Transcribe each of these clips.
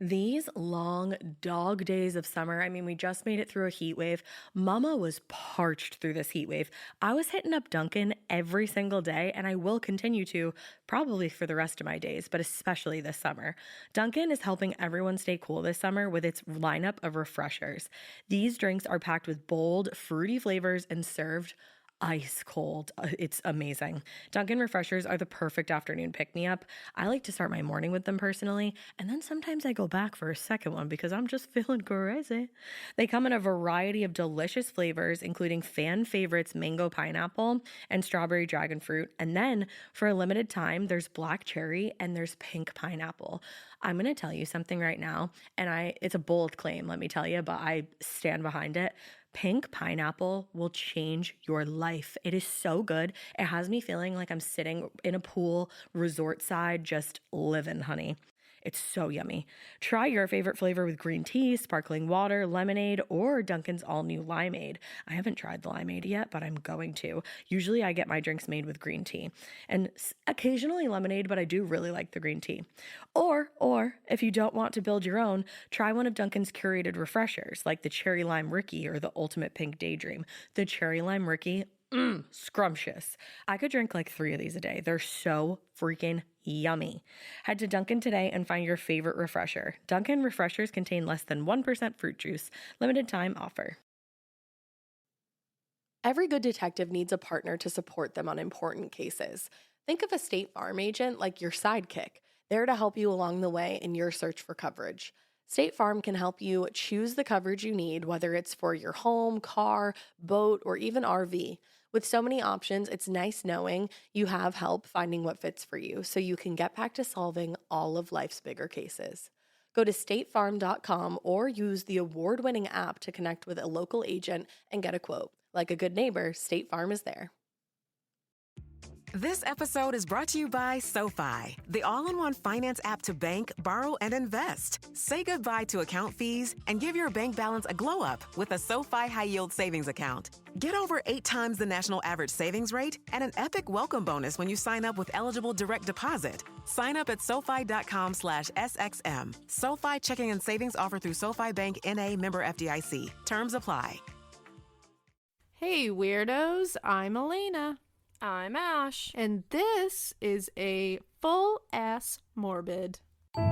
These long dog days of summer, I mean, we just made it through a heat wave. Mama was parched through this heat wave. I was hitting up Dunkin' every single day, and I will continue to probably for the rest of my days, but especially this summer. Dunkin' is helping everyone stay cool this summer with its lineup of refreshers. These drinks are packed with bold, fruity flavors and served ice cold. It's amazing. Dunkin' refreshers are the perfect afternoon pick me up. I like to start my morning with them personally, and then sometimes I go back for a second one because I'm just feeling crazy. They come in a variety of delicious flavors, including fan favorites mango pineapple and strawberry dragon fruit. And then for a limited time, there's black cherry and there's pink pineapple. I'm going to tell you something right now, and it's a bold claim, let me tell you, but I stand behind it. Pink pineapple will change your life. It is so good. It has me feeling like I'm sitting in a pool, resort side, just living, honey. It's so yummy. Try your favorite flavor with green tea, sparkling water, lemonade, or Dunkin's all-new limeade. I haven't tried the limeade yet, but I'm going to. Usually I get my drinks made with green tea and occasionally lemonade, but I do really like the green tea. Or if you don't want to build your own, try one of Dunkin's curated refreshers like the Cherry Lime Ricky or the Ultimate Pink Daydream. The Cherry Lime Ricky, scrumptious. I could drink like 3 of these a day. They're so freaking yummy. Head to Dunkin' today and find your favorite refresher. Dunkin' refreshers contain less than 1% fruit juice. Limited time offer. Every good detective needs a partner to support them on important cases. Think of a State Farm agent like your sidekick, there to help you along the way in your search for coverage. State Farm can help you choose the coverage you need, whether it's for your home, car, boat, or even RV. With so many options, it's nice knowing you have help finding what fits for you so you can get back to solving all of life's bigger cases. Go to statefarm.com or use the award-winning app to connect with a local agent and get a quote. Like a good neighbor, State Farm is there. This episode is brought to you by SoFi, the all-in-one finance app to bank, borrow, and invest. Say goodbye to account fees and give your bank balance a glow-up with a SoFi high-yield savings account. Get over 8 times the national average savings rate and an epic welcome bonus when you sign up with eligible direct deposit. Sign up at SoFi.com/SXM. SoFi checking and savings offer through SoFi Bank N.A. member FDIC. Terms apply. Hey, weirdos. I'm Alaina. I'm Ash. And this is a full-ass morbid. It's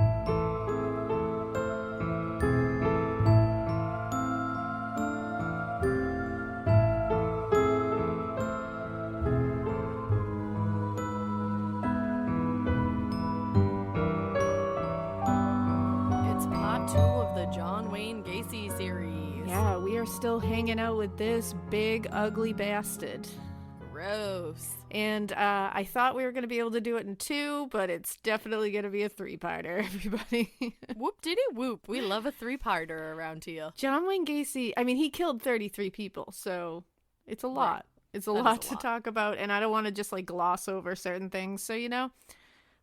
part 2 of the John Wayne Gacy series. Yeah, we are still hanging out with this big, ugly bastard. Gross. And I thought we were going to be able to do it in 2, but it's definitely going to be a 3-parter, everybody. Whoop diddy whoop. We love a 3-parter around here. John Wayne Gacy, I mean, he killed 33 people, so it's a lot. Right. It's a lot to talk about, and I don't want to just, like, gloss over certain things. So, you know,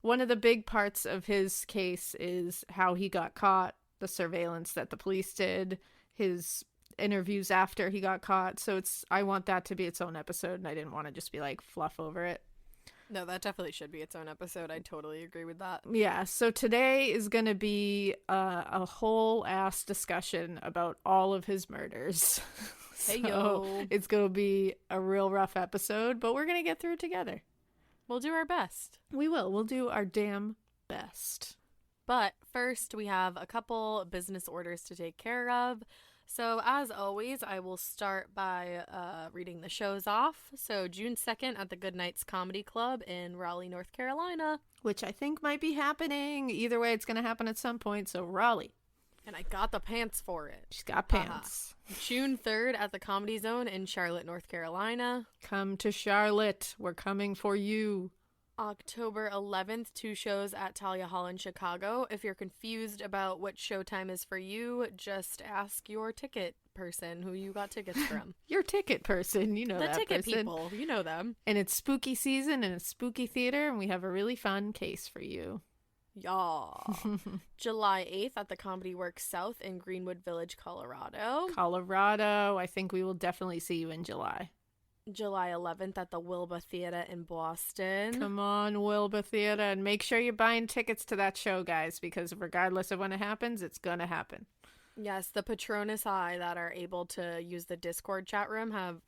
one of the big parts of his case is how he got caught, the surveillance that the police did, his interviews after he got caught. So I want that to be its own episode, and I didn't want to just be like fluff over it. No, that definitely should be its own episode. I totally agree with that. Yeah, so today is going to be a whole ass discussion about all of his murders. Hey, yo. It's going to be a real rough episode, but we're going to get through it together. We'll do our best. We will. We'll do our damn best. But first, we have a couple business orders to take care of. So, as always, I will start by reading the shows off. So, June 2nd at the Goodnights Comedy Club in Raleigh, North Carolina. Which I think might be happening. Either way, it's going to happen at some point. So, Raleigh. And I got the pants for it. She's got pants. June 3rd at the Comedy Zone in Charlotte, North Carolina. Come to Charlotte. We're coming for you. October 11th, 2 shows at Talia Hall in Chicago. If you're confused about what showtime is for you, just ask your ticket person who you got tickets from. Your ticket person, you know that person. The ticket people, you know them. And it's spooky season and it's spooky theater, and we have a really fun case for you. Y'all. July 8th at the Comedy Works South in Greenwood Village, Colorado. Colorado. I think we will definitely see you in July. July 11th at the Wilbur Theater in Boston. Come on, Wilbur Theater, and make sure you're buying tickets to that show, guys, because regardless of when it happens, it's gonna happen. Yes, the Patronus High that are able to use the Discord chat room have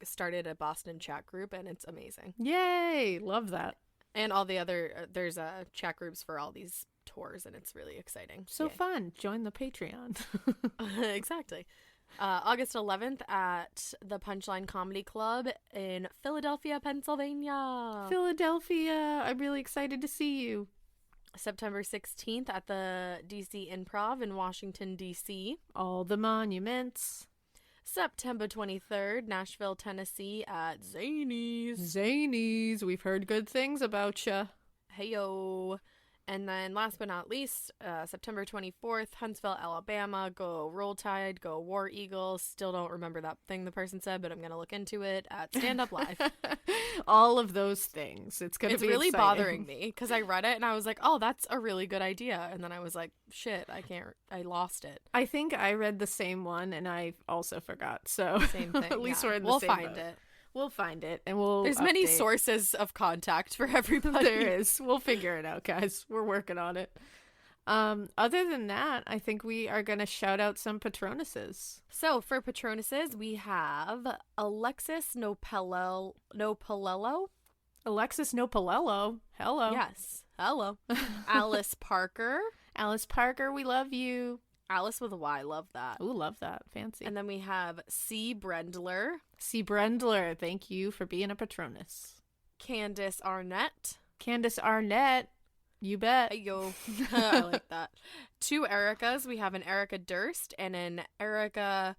started a Boston chat group, and it's amazing. Yay! Love that. And all the other, there's chat groups for all these tours, and it's really exciting. So Yay. fun. Join the Patreon. Exactly. August 11th at the Punchline Comedy Club in Philadelphia, Pennsylvania. Philadelphia. I'm really excited to see you. September 16th at the DC Improv in Washington, D.C. All the monuments. September 23rd, Nashville, Tennessee at Zanies. Zanies. We've heard good things about ya. Heyo. And then last but not least, September 24th, Huntsville, Alabama. Go Roll Tide, go War Eagles. Still don't remember that thing the person said, but I'm going to look into it at Stand Up Live. All of those things. It's going to be really exciting. bothering me because I read it and I was like, oh, that's a really good idea. And then I was like, shit, I lost it. I think I read the same one and I also forgot. So Same thing. at least yeah. we're in the we'll same find boat. it. We'll find it and we'll There's many update. sources of contact for everybody. There is. We'll figure it out, guys. We're working on it. Other than that, I think we are going to shout out some Patronuses. So for Patronuses, we have Alexis Nopalello. Alexis Nopalello. Hello. Yes. Hello. Alice Parker. Alice Parker, we love you. Alice with a Y. Love that. Ooh, love that. Fancy. And then we have C. Brendler. C. Brendler, thank you for being a Patronus. Candace Arnett. Candace Arnett, you bet. Hey, yo. I like that. 2 Ericas. We have an Erica Durst and an Erica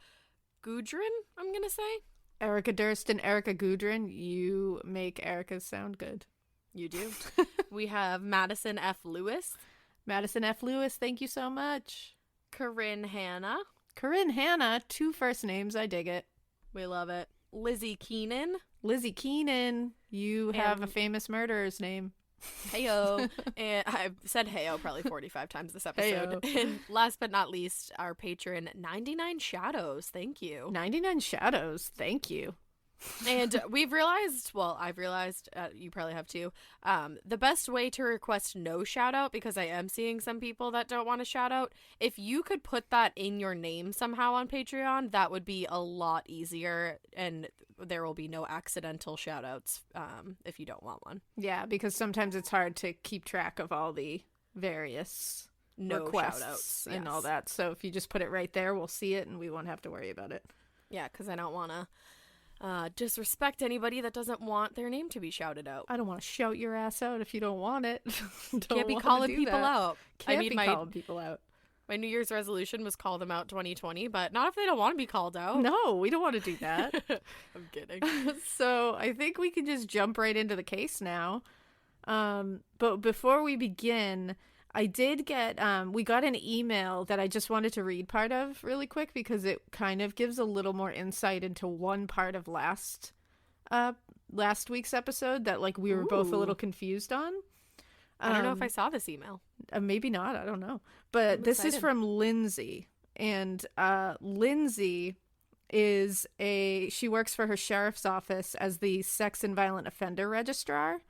Gudrun, I'm going to say. Erica Durst and Erica Gudrun, you make Erica sound good. You do. We have Madison F. Lewis. Madison F. Lewis, thank you so much. Corinne Hanna. Corinne Hanna, 2 first names, I dig it. We love it. Lizzie Keenan. Lizzie Keenan, you have a famous murderer's name. Heyo. And I've said heyo probably 45 times this episode. Heyo. And last but not least, our patron, 99 Shadows. Thank you. 99 Shadows, thank you. And we've realized, well, I've realized, you probably have too, the best way to request no shout out, because I am seeing some people that don't want to shout out, if you could put that in your name somehow on Patreon, that would be a lot easier, and there will be no accidental shout outs if you don't want one. Yeah, because sometimes it's hard to keep track of all the various requests shout-outs, and yes. all that. So if you just put it right there, we'll see it and we won't have to worry about it. Yeah, because I don't want to disrespect anybody that doesn't want their name to be shouted out. I don't want to shout your ass out if you don't want it. Can't be calling people out. Can't be calling people out. My New Year's resolution was call them out 2020, but not if they don't want to be called out. No, we don't want to do that. I'm kidding. So I think we can just jump right into the case now. But before we begin, I did get, we got an email that I just wanted to read part of really quick because it kind of gives a little more insight into one part of last week's episode that like we were both a little confused on. I don't know if I saw this email. Maybe not. I don't know. But this is from Lindsay. And Lindsay she works for her sheriff's office as the sex and violent offender registrar.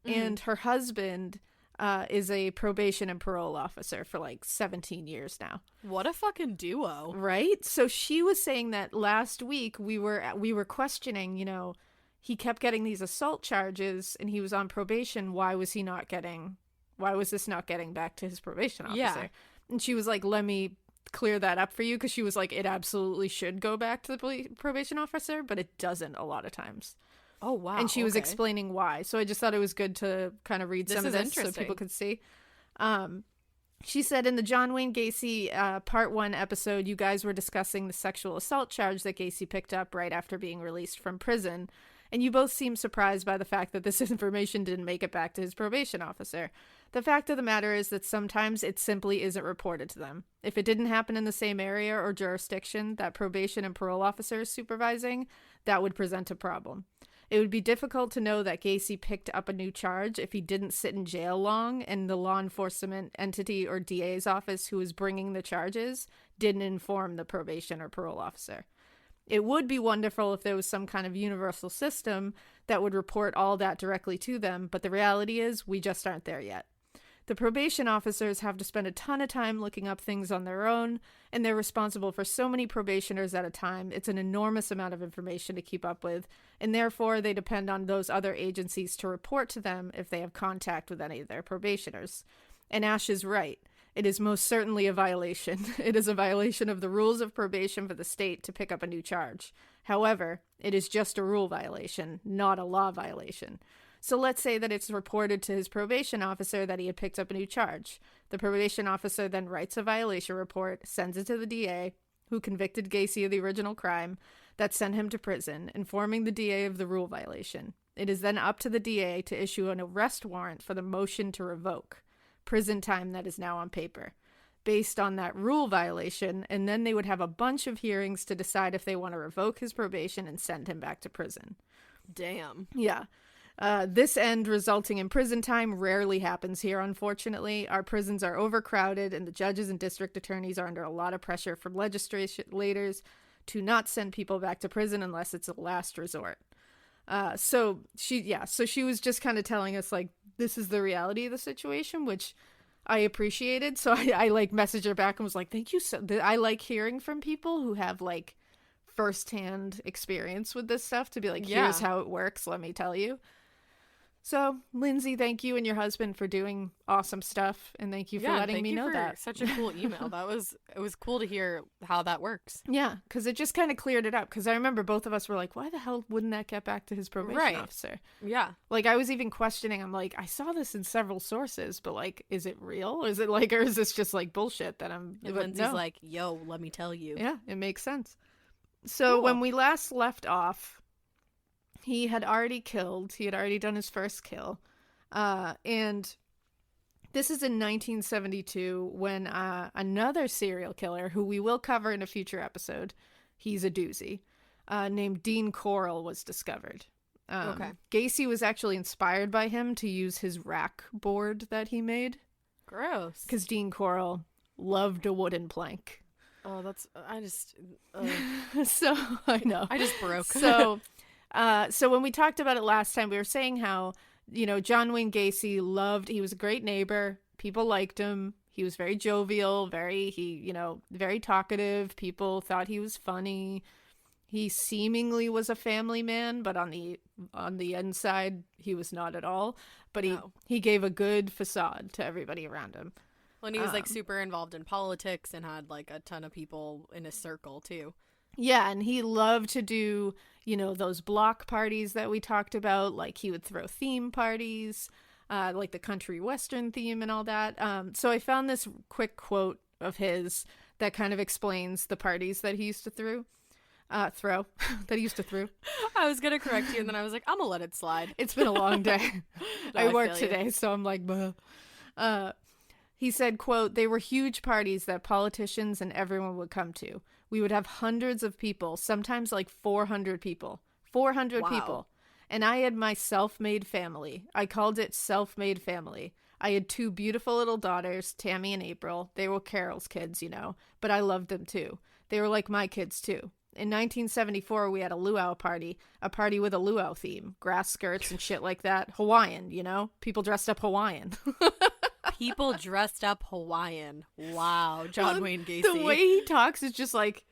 Mm-hmm. And her husband is a probation and parole officer for like 17 years now. What a fucking duo. Right? So she was saying that last week we were questioning, you know, he kept getting these assault charges and he was on probation. Why was this not getting back to his probation officer? Yeah. And she was like, let me clear that up for you, because she was like, it absolutely should go back to the probation officer, but it doesn't a lot of times. Oh, wow. And she was explaining why. So I just thought it was good to kind of read some of this so people could see. She said in the John Wayne Gacy Part 1 episode, you guys were discussing the sexual assault charge that Gacy picked up right after being released from prison. And you both seemed surprised by the fact that this information didn't make it back to his probation officer. The fact of the matter is that sometimes it simply isn't reported to them. If it didn't happen in the same area or jurisdiction that probation and parole officer is supervising, that would present a problem. It would be difficult to know that Gacy picked up a new charge if he didn't sit in jail long and the law enforcement entity or DA's office who was bringing the charges didn't inform the probation or parole officer. It would be wonderful if there was some kind of universal system that would report all that directly to them, but the reality is we just aren't there yet. The probation officers have to spend a ton of time looking up things on their own, and they're responsible for so many probationers at a time. It's an enormous amount of information to keep up with, and therefore they depend on those other agencies to report to them if they have contact with any of their probationers. And Ash is right. It is most certainly a violation. It is a violation of the rules of probation for the state to pick up a new charge. However, it is just a rule violation, not a law violation. So let's say that it's reported to his probation officer that he had picked up a new charge. The probation officer then writes a violation report, sends it to the DA, who convicted Gacy of the original crime, that sent him to prison, informing the DA of the rule violation. It is then up to the DA to issue an arrest warrant for the motion to revoke prison time that is now on paper, based on that rule violation, and then they would have a bunch of hearings to decide if they want to revoke his probation and send him back to prison. Damn. Yeah. This end resulting in prison time rarely happens here, unfortunately. Our prisons are overcrowded, and the judges and district attorneys are under a lot of pressure from legislators to not send people back to prison unless it's a last resort. So she was just kind of telling us, like, this is the reality of the situation, which I appreciated. So I like messaged her back and was like, thank you. I like hearing from people who have like firsthand experience with this stuff to be like, here's how it works. Let me tell you. So, Lindsay, thank you and your husband for doing awesome stuff, and thank you for letting me know that. Such a cool email. It was cool to hear how that works. Yeah, because it just kind of cleared it up. Because I remember both of us were like, "Why the hell wouldn't that get back to his probation officer?" Yeah, like I was even questioning. I'm like, I saw this in several sources, but like, is it real? Is it like, or is this just like bullshit that I'm? And Lindsay's like, "Yo, let me tell you." Yeah, it makes sense. So when we last left off, he had already done his first kill. And this is in 1972 when another serial killer, who we will cover in a future episode, he's a doozy, named Dean Corll was discovered. Okay. Gacy was actually inspired by him to use his rack board that he made. Gross. Because Dean Corll loved a wooden plank. Oh, I just... So, I know. I just broke. So when we talked about it last time, we were saying how, John Wayne Gacy he was a great neighbor. People liked him. He was very jovial, very talkative. People thought he was funny. He seemingly was a family man, but on the inside, he was not at all. But he gave a good facade to everybody around him. Well, and he was like super involved in politics and had like a ton of people in his circle too. Yeah, and he loved to do, those block parties that we talked about. Like, he would throw theme parties, like the country western theme and all that. So I found this quick quote of his that kind of explains the parties that he used to throw. I was going to correct you, and then I was like, I'm going to let it slide. It's been a long day. I worked today, so I'm like, he said, quote, "They were huge parties that politicians and everyone would come to. We would have hundreds of people, sometimes like 400 people. 400 people. And I had my self-made family. I called it self-made family. I had two beautiful little daughters, Tammy and April. They were Carol's kids, but I loved them too. They were like my kids too. In 1974, we had a luau party, a party with a luau theme, grass skirts and shit like that. Hawaiian, people dressed up Hawaiian." People dressed up Hawaiian. Wow, John Wayne Gacy. The way he talks is just like,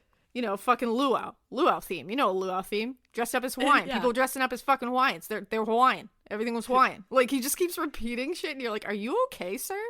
fucking luau theme. A luau theme. Dressed up as Hawaiian. People dressing up as fucking Hawaiians. They're Hawaiian. Everything was Hawaiian. Like, he just keeps repeating shit, and you're like, are you okay, sir?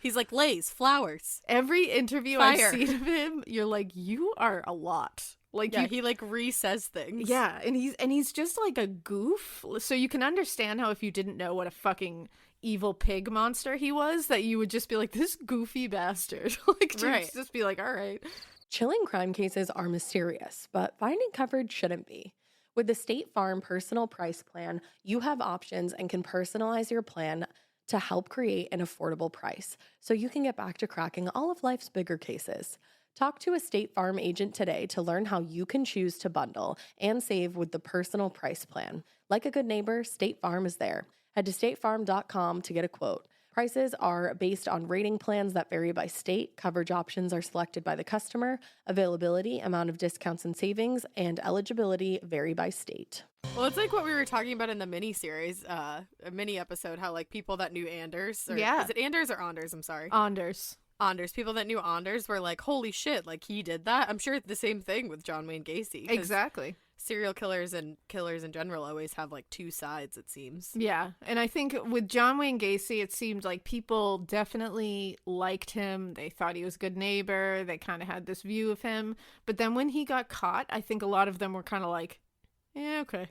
He's like, lays, flowers. Every interview I've seen of him, you're like, you are a lot. Like, he like re-says things. Yeah, and he's just like a goof. So you can understand how if you didn't know what a fucking evil pig monster he was, that you would just be like, this goofy bastard. Like, just be like, all right. Chilling crime cases are mysterious, but finding coverage shouldn't be. With the State Farm Personal Price Plan, you have options and can personalize your plan to help create an affordable price so you can get back to cracking all of life's bigger cases. Talk to a State Farm agent today to learn how you can choose to bundle and save with the Personal Price Plan. Like a good neighbor, State Farm is there. Head to statefarm.com to get a quote. Prices are based on rating plans that vary by state. Coverage options are selected by the customer. Availability, amount of discounts and savings, and eligibility vary by state. Well, it's like what we were talking about in the mini-series, a mini episode, how, like, people that knew Anders, or, Yeah. is it Anders or Anders? I'm sorry. Anders. People that knew Anders were like, holy shit, like, he did that? I'm sure it's the same thing with John Wayne Gacy. 'Cause Exactly. serial killers and killers in general always have, like, two sides, it seems. Yeah, and I think with John Wayne Gacy, it seemed like people definitely liked him. They thought he was a good neighbor. They kind of had this view of him. But then when he got caught, I think a lot of them were kind of like, yeah, okay.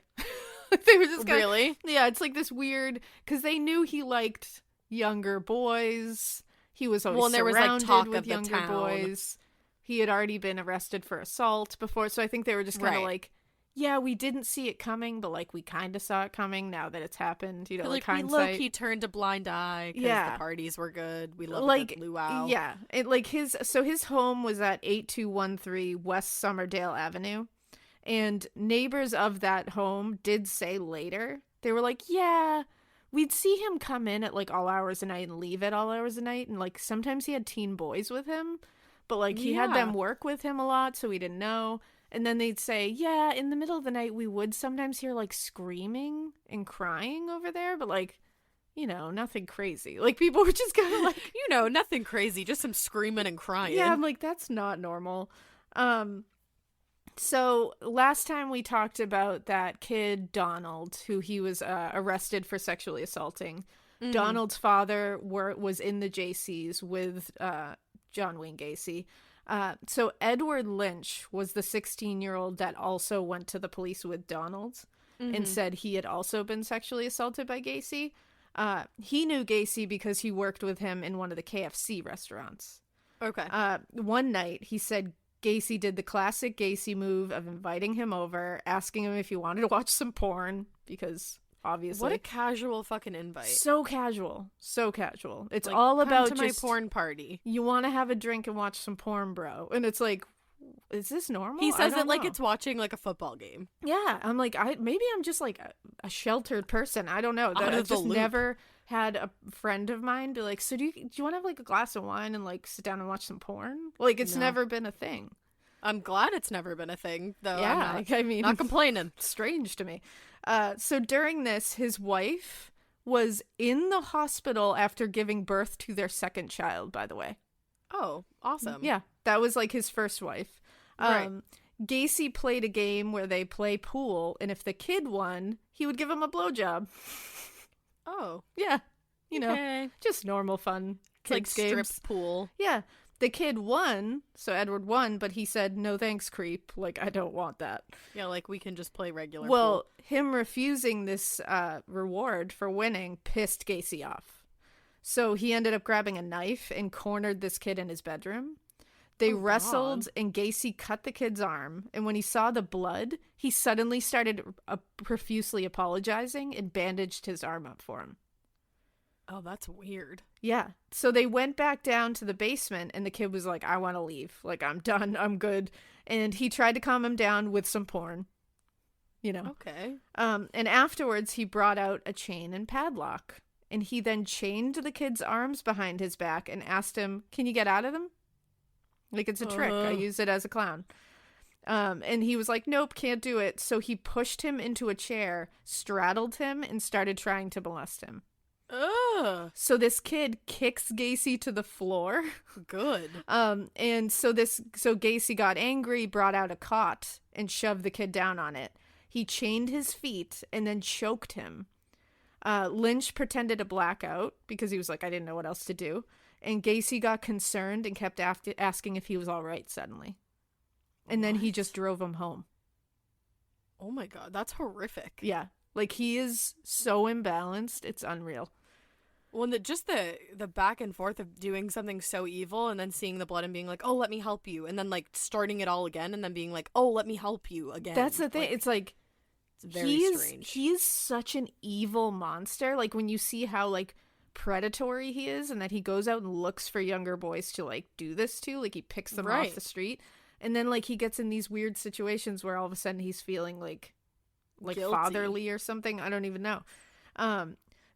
They were just kinda, Really? yeah, it's like this weird, because they knew he liked younger boys. He was always Well, and there was, like, surrounded talk with of the younger town. boys. He had already been arrested for assault before, so I think they were just kind of Right. like, yeah, we didn't see it coming, but, like, we kind of saw it coming now that it's happened, you know, like we hindsight. low-key turned a blind eye because Yeah. the parties were good. We loved Like, the luau. yeah, it, like, his home was at 8213 West Somerdale Avenue, and neighbors of that home did say later, they were like, yeah, we'd see him come in at, like, all hours of night and leave at all hours of night, and, like, sometimes he had teen boys with him, but, like, he had them work with him a lot, so we didn't know. And then they'd say, yeah, in the middle of the night, we would sometimes hear, like, screaming and crying over there, but, like, you know, nothing crazy. Like, people were just kind of like, You know, nothing crazy, just some screaming and crying. yeah, I'm like, that's not normal. So last time we talked about that kid, Donald, who he was arrested for sexually assaulting. Mm-hmm. Donald's father was in the JCs with John Wayne Gacy. So Edward Lynch was the 16-year-old that also went to the police with Donald and said he had also been sexually assaulted by Gacy. He knew Gacy because he worked with him in one of the KFC restaurants. Okay. One night, he said Gacy did the classic Gacy move of inviting him over, asking him if he wanted to watch some porn, because obviously... What a casual fucking invite. So casual. So casual. It's Like, all come about to just... my porn party. You want to have a drink and watch some porn, bro. And it's like, is this normal? He I says don't it like know. it's watching, like, a football game. Yeah, I'm like, maybe I'm just like a sheltered person. I don't know. Out I've of the just loop. never had a friend of mine be like, so do you want to have like a glass of wine and like sit down and watch some porn? Like, it's No. never been a thing. I'm glad it's never been a thing, though. Yeah, I'm I mean, not complaining. strange to me. So during this, his wife was in the hospital after giving birth to their second child, by the way. Oh, awesome. Yeah, that was like his first wife. Right. Gacy played a game where they play pool, and if the kid won, he would give him a blowjob. Oh. Yeah, you know, Okay. just normal fun It's like kids strip games. pool. Yeah, the kid won, so Edward won, but he said, no thanks, creep. Like, I don't want that. Yeah, like we can just play regular Well, pool. him refusing this reward for winning pissed Gacy off. So he ended up grabbing a knife and cornered this kid in his bedroom. They Oh, wrestled, God. and Gacy cut the kid's arm. And when he saw the blood, he suddenly started profusely apologizing and bandaged his arm up for him. Oh, that's weird. Yeah. So they went back down to the basement, and the kid was like, I want to leave. Like, I'm done. I'm good. And he tried to calm him down with some porn. You know? Okay. And afterwards, he brought out a chain and padlock. And he then chained the kid's arms behind his back and asked him, can you get out of them? Like, it's a trick. I use it as a clown. And he was like, nope, can't do it. So he pushed him into a chair, straddled him, and started trying to molest him. Ugh. So this kid kicks Gacy to the floor. Good. And so Gacy got angry, brought out a cot, and shoved the kid down on it. He chained his feet and then choked him. Lynch pretended a blackout because he was like, I didn't know what else to do. And Gacy got concerned and kept asking if he was all right suddenly. And then he just drove him home. Oh my god, that's horrific. Yeah. Like, he is so imbalanced. It's unreal. Well, just the back and forth of doing something so evil and then seeing the blood and being like, oh, let me help you. And then, like, starting it all again and then being like, oh, let me help you again. That's the thing. Like, It's like, it's very strange. He is such an evil monster. Like, when you see how, like, predatory he is and that he goes out and looks for younger boys to, like, do this to. Like, he picks them Right. off the street. And then, like, he gets in these weird situations where all of a sudden he's feeling, like Guilty. fatherly or something. I don't even know.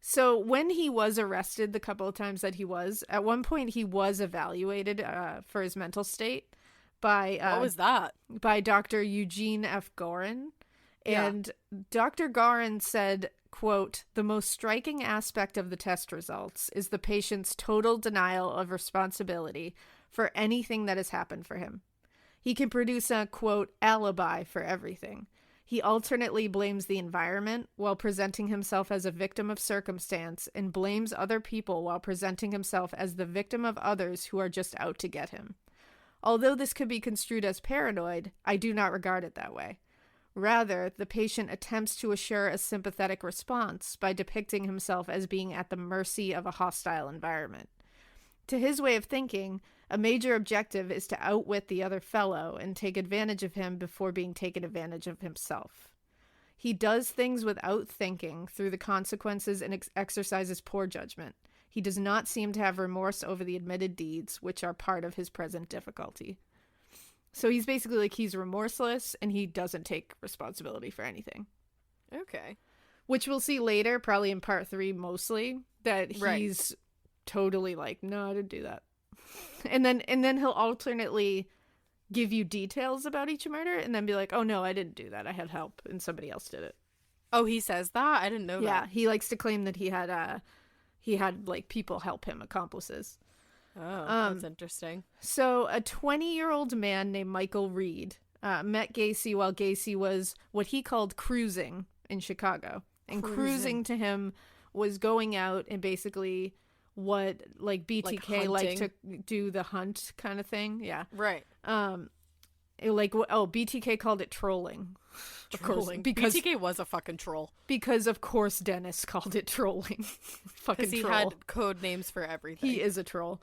So when he was arrested the couple of times that he was, at one point he was evaluated for his mental state by What was that? by Dr. Eugene F. Gorin. And Dr. Gorin said, quote, "The most striking aspect of the test results is the patient's total denial of responsibility for anything that has happened for him. He can produce a, quote, alibi for everything. He alternately blames the environment while presenting himself as a victim of circumstance and blames other people while presenting himself as the victim of others who are just out to get him. Although this could be construed as paranoid, I do not regard it that way. Rather, the patient attempts to assure a sympathetic response by depicting himself as being at the mercy of a hostile environment. To his way of thinking, a major objective is to outwit the other fellow and take advantage of him before being taken advantage of himself. He does things without thinking through the consequences and exercises poor judgment. He does not seem to have remorse over the admitted deeds, which are part of his present difficulty." So he's basically like, he's remorseless and he doesn't take responsibility for anything. Okay. Which we'll see later, probably in part 3 mostly, that he's totally like, no, I didn't do that. And then he'll alternately give you details about each murder and then be like, oh no, I didn't do that. I had help and somebody else did it. Oh, he says that? I didn't know that. Yeah, he likes to claim that he had like people help him, accomplices. Oh, that's interesting. So a 20-year-old man named Michael Reed met Gacy while Gacy was what he called cruising in Chicago. And cruising to him was going out and basically what like BTK like to do, the hunt kind of thing. Yeah. Right. BTK called it trolling. Trolling. Because BTK was a fucking troll. Because of course Dennis called it trolling. Fucking he troll. had code names for everything. He is a troll.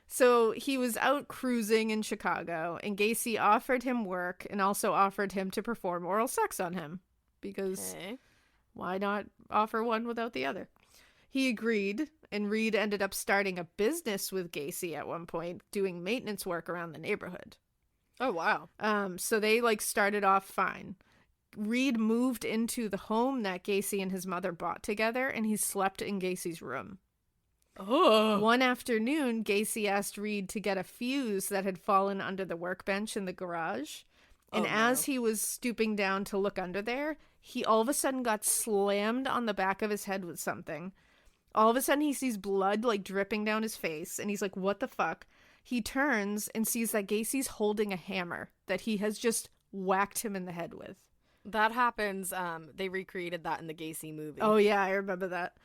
So he was out cruising in Chicago, and Gacy offered him work and also offered him to perform oral sex on him. Because why not offer one without the other? He agreed, and Reed ended up starting a business with Gacy at one point, doing maintenance work around the neighborhood. Oh, wow. So they like started off fine. Reed moved into the home that Gacy and his mother bought together, and he slept in Gacy's room. Oh. One afternoon, Gacy asked Reed to get a fuse that had fallen under the workbench in the garage. And as he was stooping down to look under there, he all of a sudden got slammed on the back of his head with something. All of a sudden, he sees blood like dripping down his face, and he's like, what the fuck? He turns and sees that Gacy's holding a hammer that he has just whacked him in the head with. That happens. They recreated that in the Gacy movie. Oh, yeah, I remember that.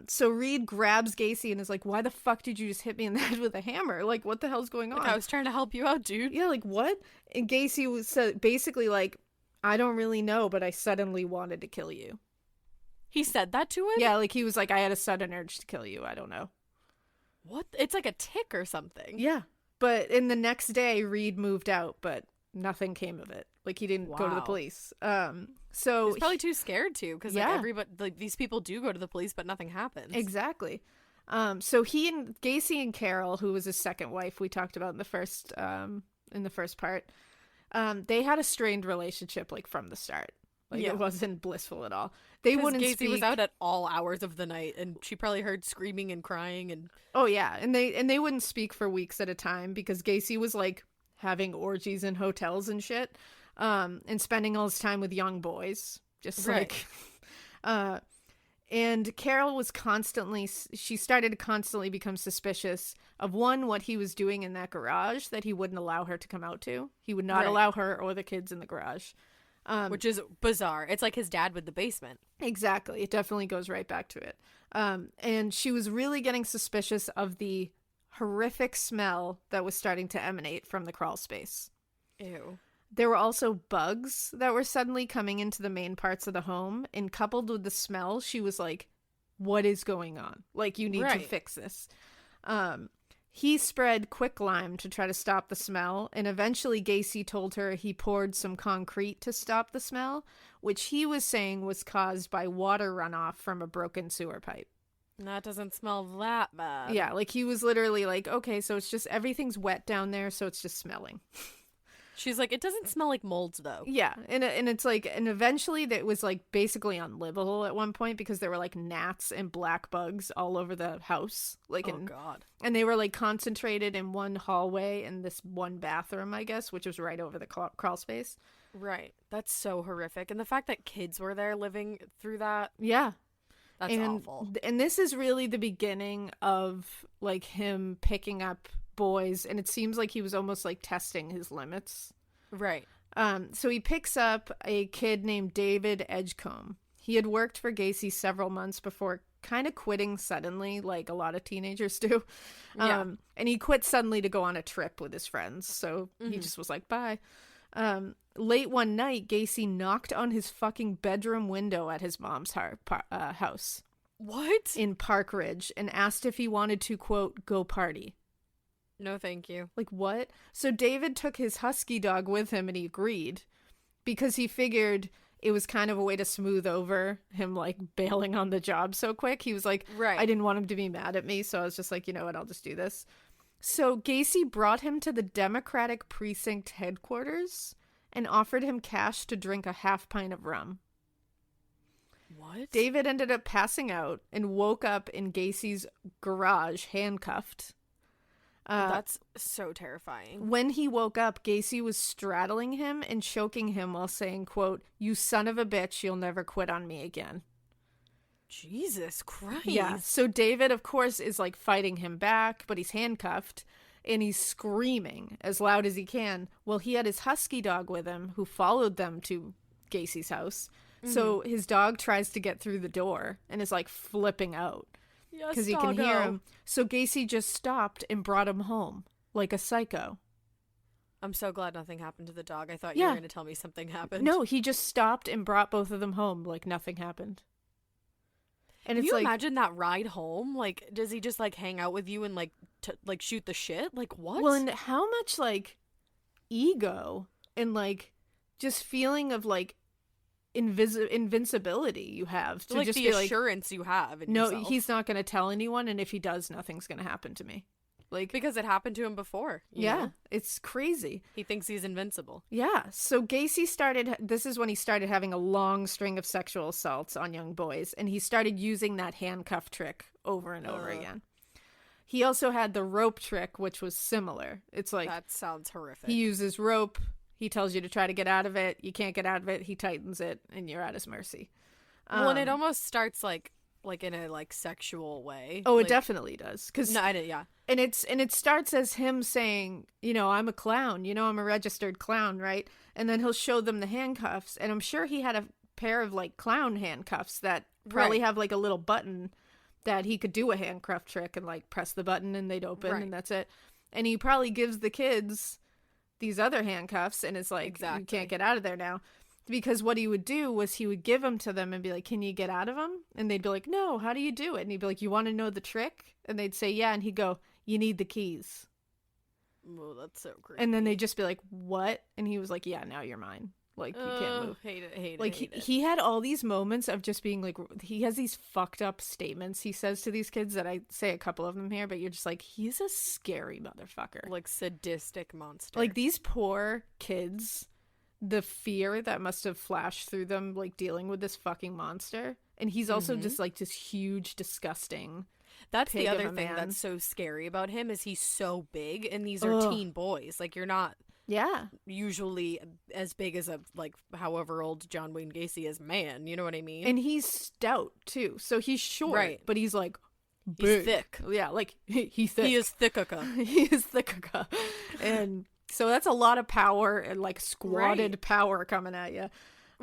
So Reed grabs Gacy and is like, why the fuck did you just hit me in the head with a hammer? Like, what the hell's going on? Like, I was trying to help you out, dude. Yeah, like, what? And Gacy was basically like, I don't really know, but I suddenly wanted to kill you. He said that to him? Yeah, like, he was like, I had a sudden urge to kill you. I don't know. What? It's like a tick or something. Yeah. But in the next day, Reed moved out, but nothing came of it. Like, he didn't go to the police. So he's probably too scared to, because like everybody, like these people do go to the police, but nothing happens. Exactly. So he and Gacy and Carol, who was his second wife, we talked about in the first part, they had a strained relationship like from the start. Like it wasn't blissful at all. They wouldn't Gacy speak. was out at all hours of the night, and she probably heard screaming and crying and. Oh yeah, and they wouldn't speak for weeks at a time because Gacy was like having orgies in hotels and shit, and spending all his time with young boys, just like. And Carol was she started to constantly become suspicious of what he was doing in that garage that he wouldn't allow her to come out to. He would not allow her or the kids in the garage. Which is bizarre. It's like his dad with the basement. Exactly. It definitely goes right back to it. And she was really getting suspicious of the horrific smell that was starting to emanate from the crawl space. Ew. There were also bugs that were suddenly coming into the main parts of the home, and coupled with the smell, she was like, what is going on? Like, you need to fix this. He spread quicklime to try to stop the smell, and eventually Gacy told her he poured some concrete to stop the smell, which he was saying was caused by water runoff from a broken sewer pipe. That doesn't smell that bad. Yeah, like he was literally like, okay, so it's just everything's wet down there, so it's just smelling. She's like, it doesn't smell like molds, though. Yeah, and it's like, and eventually that was like basically unlivable at one point because there were like gnats and black bugs all over the house. Like, Oh, God. and they were like concentrated in one hallway and this one bathroom, I guess, which was right over the crawl space. Right. That's so horrific. And the fact that kids were there living through that. Yeah. That's awful. And this is really the beginning of like him picking up boys, and it seems like he was almost like testing his limits. Right. So he picks up a kid named David Edgecombe. He had worked for Gacy several months before kind of quitting suddenly, like a lot of teenagers do. Yeah. And he quit suddenly to go on a trip with his friends. So he just was like, bye. Late one night, Gacy knocked on his fucking bedroom window at his mom's house. What? In Park Ridge, and asked if he wanted to, quote, go party. No, thank you. Like, what? So David took his husky dog with him, and he agreed because he figured it was kind of a way to smooth over him, like, bailing on the job so quick. He was like, Right. I didn't want him to be mad at me, so I was just like, you know what, I'll just do this. So Gacy brought him to the Democratic Precinct headquarters and offered him cash to drink a half pint of rum. What? David ended up passing out and woke up in Gacy's garage, handcuffed. That's so terrifying. When he woke up, Gacy was straddling him and choking him while saying, quote, you son of a bitch, you'll never quit on me again. Jesus Christ. Yeah. So David, of course, is like fighting him back, but he's handcuffed and he's screaming as loud as he can. Well, he had his husky dog with him who followed them to Gacy's house. Mm-hmm. So his dog tries to get through the door and is like flipping out because he can hear him. So Gacy just stopped and brought him home like a psycho. I'm so glad nothing happened to the dog. I thought you were going to tell me something happened. No, he just stopped and brought both of them home like nothing happened. And Can it's you like, imagine that ride home? Like, does he just like hang out with you and like like shoot the shit? Like, what? well, and how much like ego and like just feeling of like invincibility you have to like just the be like, assurance you have in no, yourself. he's not going to tell anyone, and if he does, nothing's going to happen to me. Like, because it happened to him before. you yeah, know? it's crazy. He thinks he's invincible. Yeah. So Gacy this is when he started having a long string of sexual assaults on young boys, and he started using that handcuff trick over and over again. He also had the rope trick, which was similar. It's like, That sounds horrific. he uses rope. He tells you to try to get out of it. You can't get out of it. He tightens it, and you're at his mercy. Well, and it almost starts like in a like sexual way. Oh, like, it definitely does. Cause, No, I didn't. Yeah. and it starts as him saying, you know, I'm a clown. You know, I'm a registered clown, right? And then he'll show them the handcuffs, and I'm sure he had a pair of like clown handcuffs that probably Right. have like a little button that he could do a handcuff trick and like press the button and they'd open Right. and that's it. And he probably gives the kids these other handcuffs and it's like, Exactly. you can't get out of there now. Because what he would do was he would give them to them and be like, can you get out of them? And they'd be like, no, how do you do it? And he'd be like, you want to know the trick? And they'd say, yeah. And he'd go, you need the keys. Oh, that's so creepy. And then they'd just be like, what? And he was like, yeah, now you're mine. Like, you can't move. Hate it. Like, he had all these moments of just being like, he has these fucked up statements he says to these kids that I say a couple of them here, but you're just like, he's a scary motherfucker. like sadistic monster. Like, these poor kids, the fear that must have flashed through them, like, dealing with this fucking monster. And he's also just like this huge, disgusting. That's pig the of other a thing man. that's so scary about him is he's so big, and these are teen boys. Like, you're not Yeah. usually as big as a like however old John Wayne Gacy is man. You know what I mean? And he's stout, too. So he's short, Right. but he's like, he's big. thick. Yeah, like, he's thick. He is thicka. He is thick. And so that's a lot of power and like squatted power coming at you.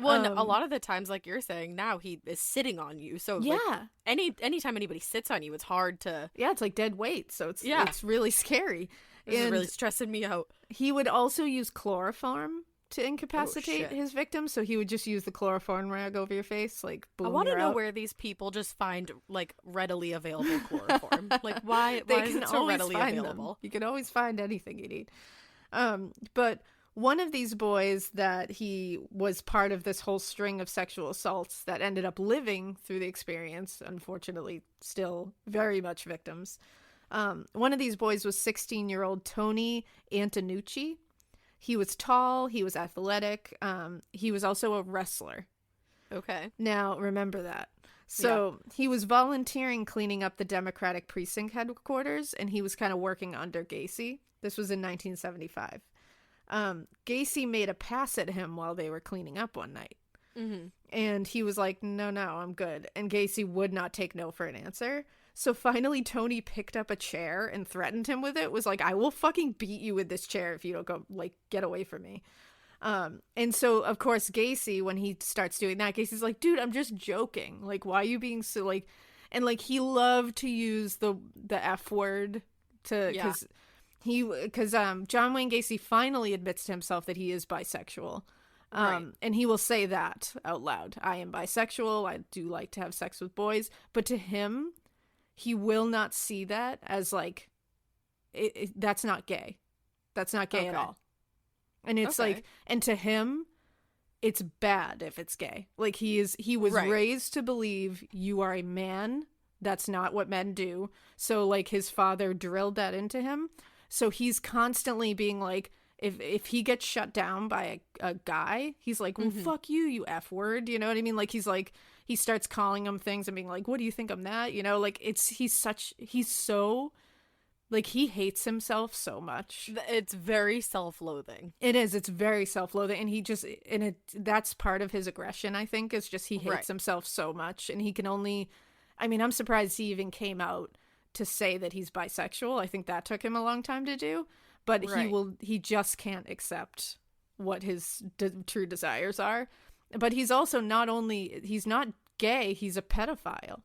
Well, and a lot of the times, like you're saying, now he is sitting on you. So like, Yeah. anytime anybody sits on you, it's hard to. Yeah, it's like dead weight. So it's Yeah. it's really scary. This is And really stressing me out. he would also use chloroform to incapacitate shit. his victims. So he would just use the chloroform rag over your face, like boom. I want to you're know out. where these people just find like readily available chloroform. Like why They is can it so always readily find available? them. You can always find anything you need. But one of these boys that he was part of this whole string of sexual assaults that ended up living through the experience, unfortunately, still very much victims. One of these boys was 16-year-old Tony Antonucci. He was tall. He was athletic. He was also a wrestler. Okay. Now, remember that. So he was volunteering cleaning up the Democratic precinct headquarters, and he was kind of working under Gacy. This was in 1975. Gacy made a pass at him while they were cleaning up one night. Mm-hmm. And he was like, no, I'm good. And Gacy would not take no for an answer. So finally, Tony picked up a chair and threatened him with it. Was like, I will fucking beat you with this chair if you don't go, like, get away from me. And so, of course, Gacy, when he starts doing that, Gacy's like, dude, I'm just joking. Like, why are you being so, like, and, like, he loved to use the F word to, because John Wayne Gacy finally admits to himself that he is bisexual. And he will say that out loud. I am bisexual. I do like to have sex with boys. But to him, he will not see that as, like, that's not gay. That's not gay at all. And it's like, and to him, it's bad if it's gay. Like, he was raised to believe you are a man. That's not what men do. So, like, his father drilled that into him. So he's constantly being like, if he gets shut down by a guy, he's like, well, fuck you, you F word. You know what I mean? Like, he's like, he starts calling him things and being like, what do you think I'm that? You know, like, he's so, like, he hates himself so much. It's very self-loathing. It is. It's very self-loathing. And that's part of his aggression, I think, is just he hates himself so much. And he can only, I mean, I'm surprised he even came out to say that he's bisexual. I think that took him a long time to do. But he just can't accept what his true desires are. But he's also he's not gay, he's a pedophile.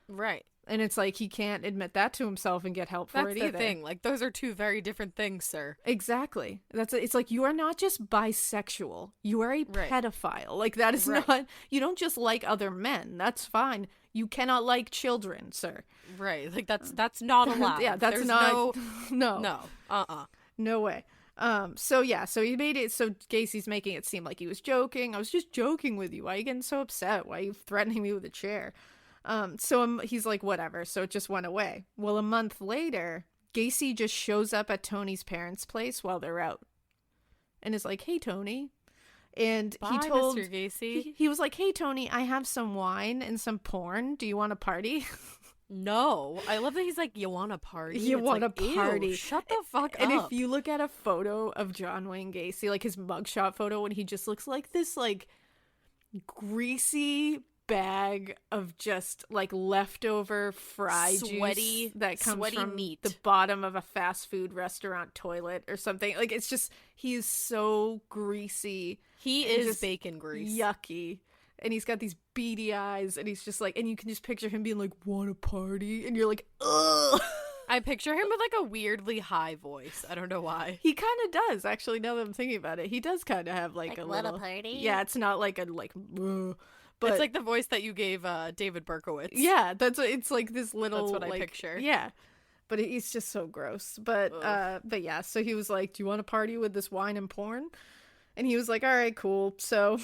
Right. And it's like, he can't admit that to himself and get help for it either. That's the thing. Like, those are two very different things, sir. Exactly. It's like, you are not just bisexual. You are a pedophile. Like, that is not, you don't just like other men. That's fine. You cannot like children, sir. Right. Like, that's not allowed. Yeah, that's There's not. No. No way. So he made it so Gacy's making it seem like he was joking. I was just joking with you. Why are you getting so upset? Why are you threatening me with a chair? He's like, whatever. So it just went away. Well, a month later, Gacy just shows up at Tony's parents' place while they're out. And is like, hey, Tony. And Bye, he told Mr. Gacy. He was like, hey, Tony, I have some wine and some porn. Do you want a party? No. I love that he's like, you want a party? You it's want like, a party. Ew, shut the fuck and up. if you look at a photo of John Wayne Gacy, like his mugshot photo, when he just looks like this, like, greasy bag of just, like, leftover fry sweaty juice that comes from meat. the bottom of a fast food restaurant toilet or something. Like, it's just, he is so greasy. He is bacon grease. Yucky. And he's got these beady eyes, and he's just like, and you can just picture him being like, want a party? And you're like, ugh. I picture him with, like, a weirdly high voice. I don't know why. He kind of does, actually, now that I'm thinking about it. He does kind of have, like a want little... a party? Yeah, it's not like a, like, ugh. But it's like the voice that you gave David Berkowitz. Yeah, it's like this little... That's what like, I picture. Yeah. But he's just so gross. But yeah, so he was like, do you want to party with this wine and porn? And he was like, all right, cool. So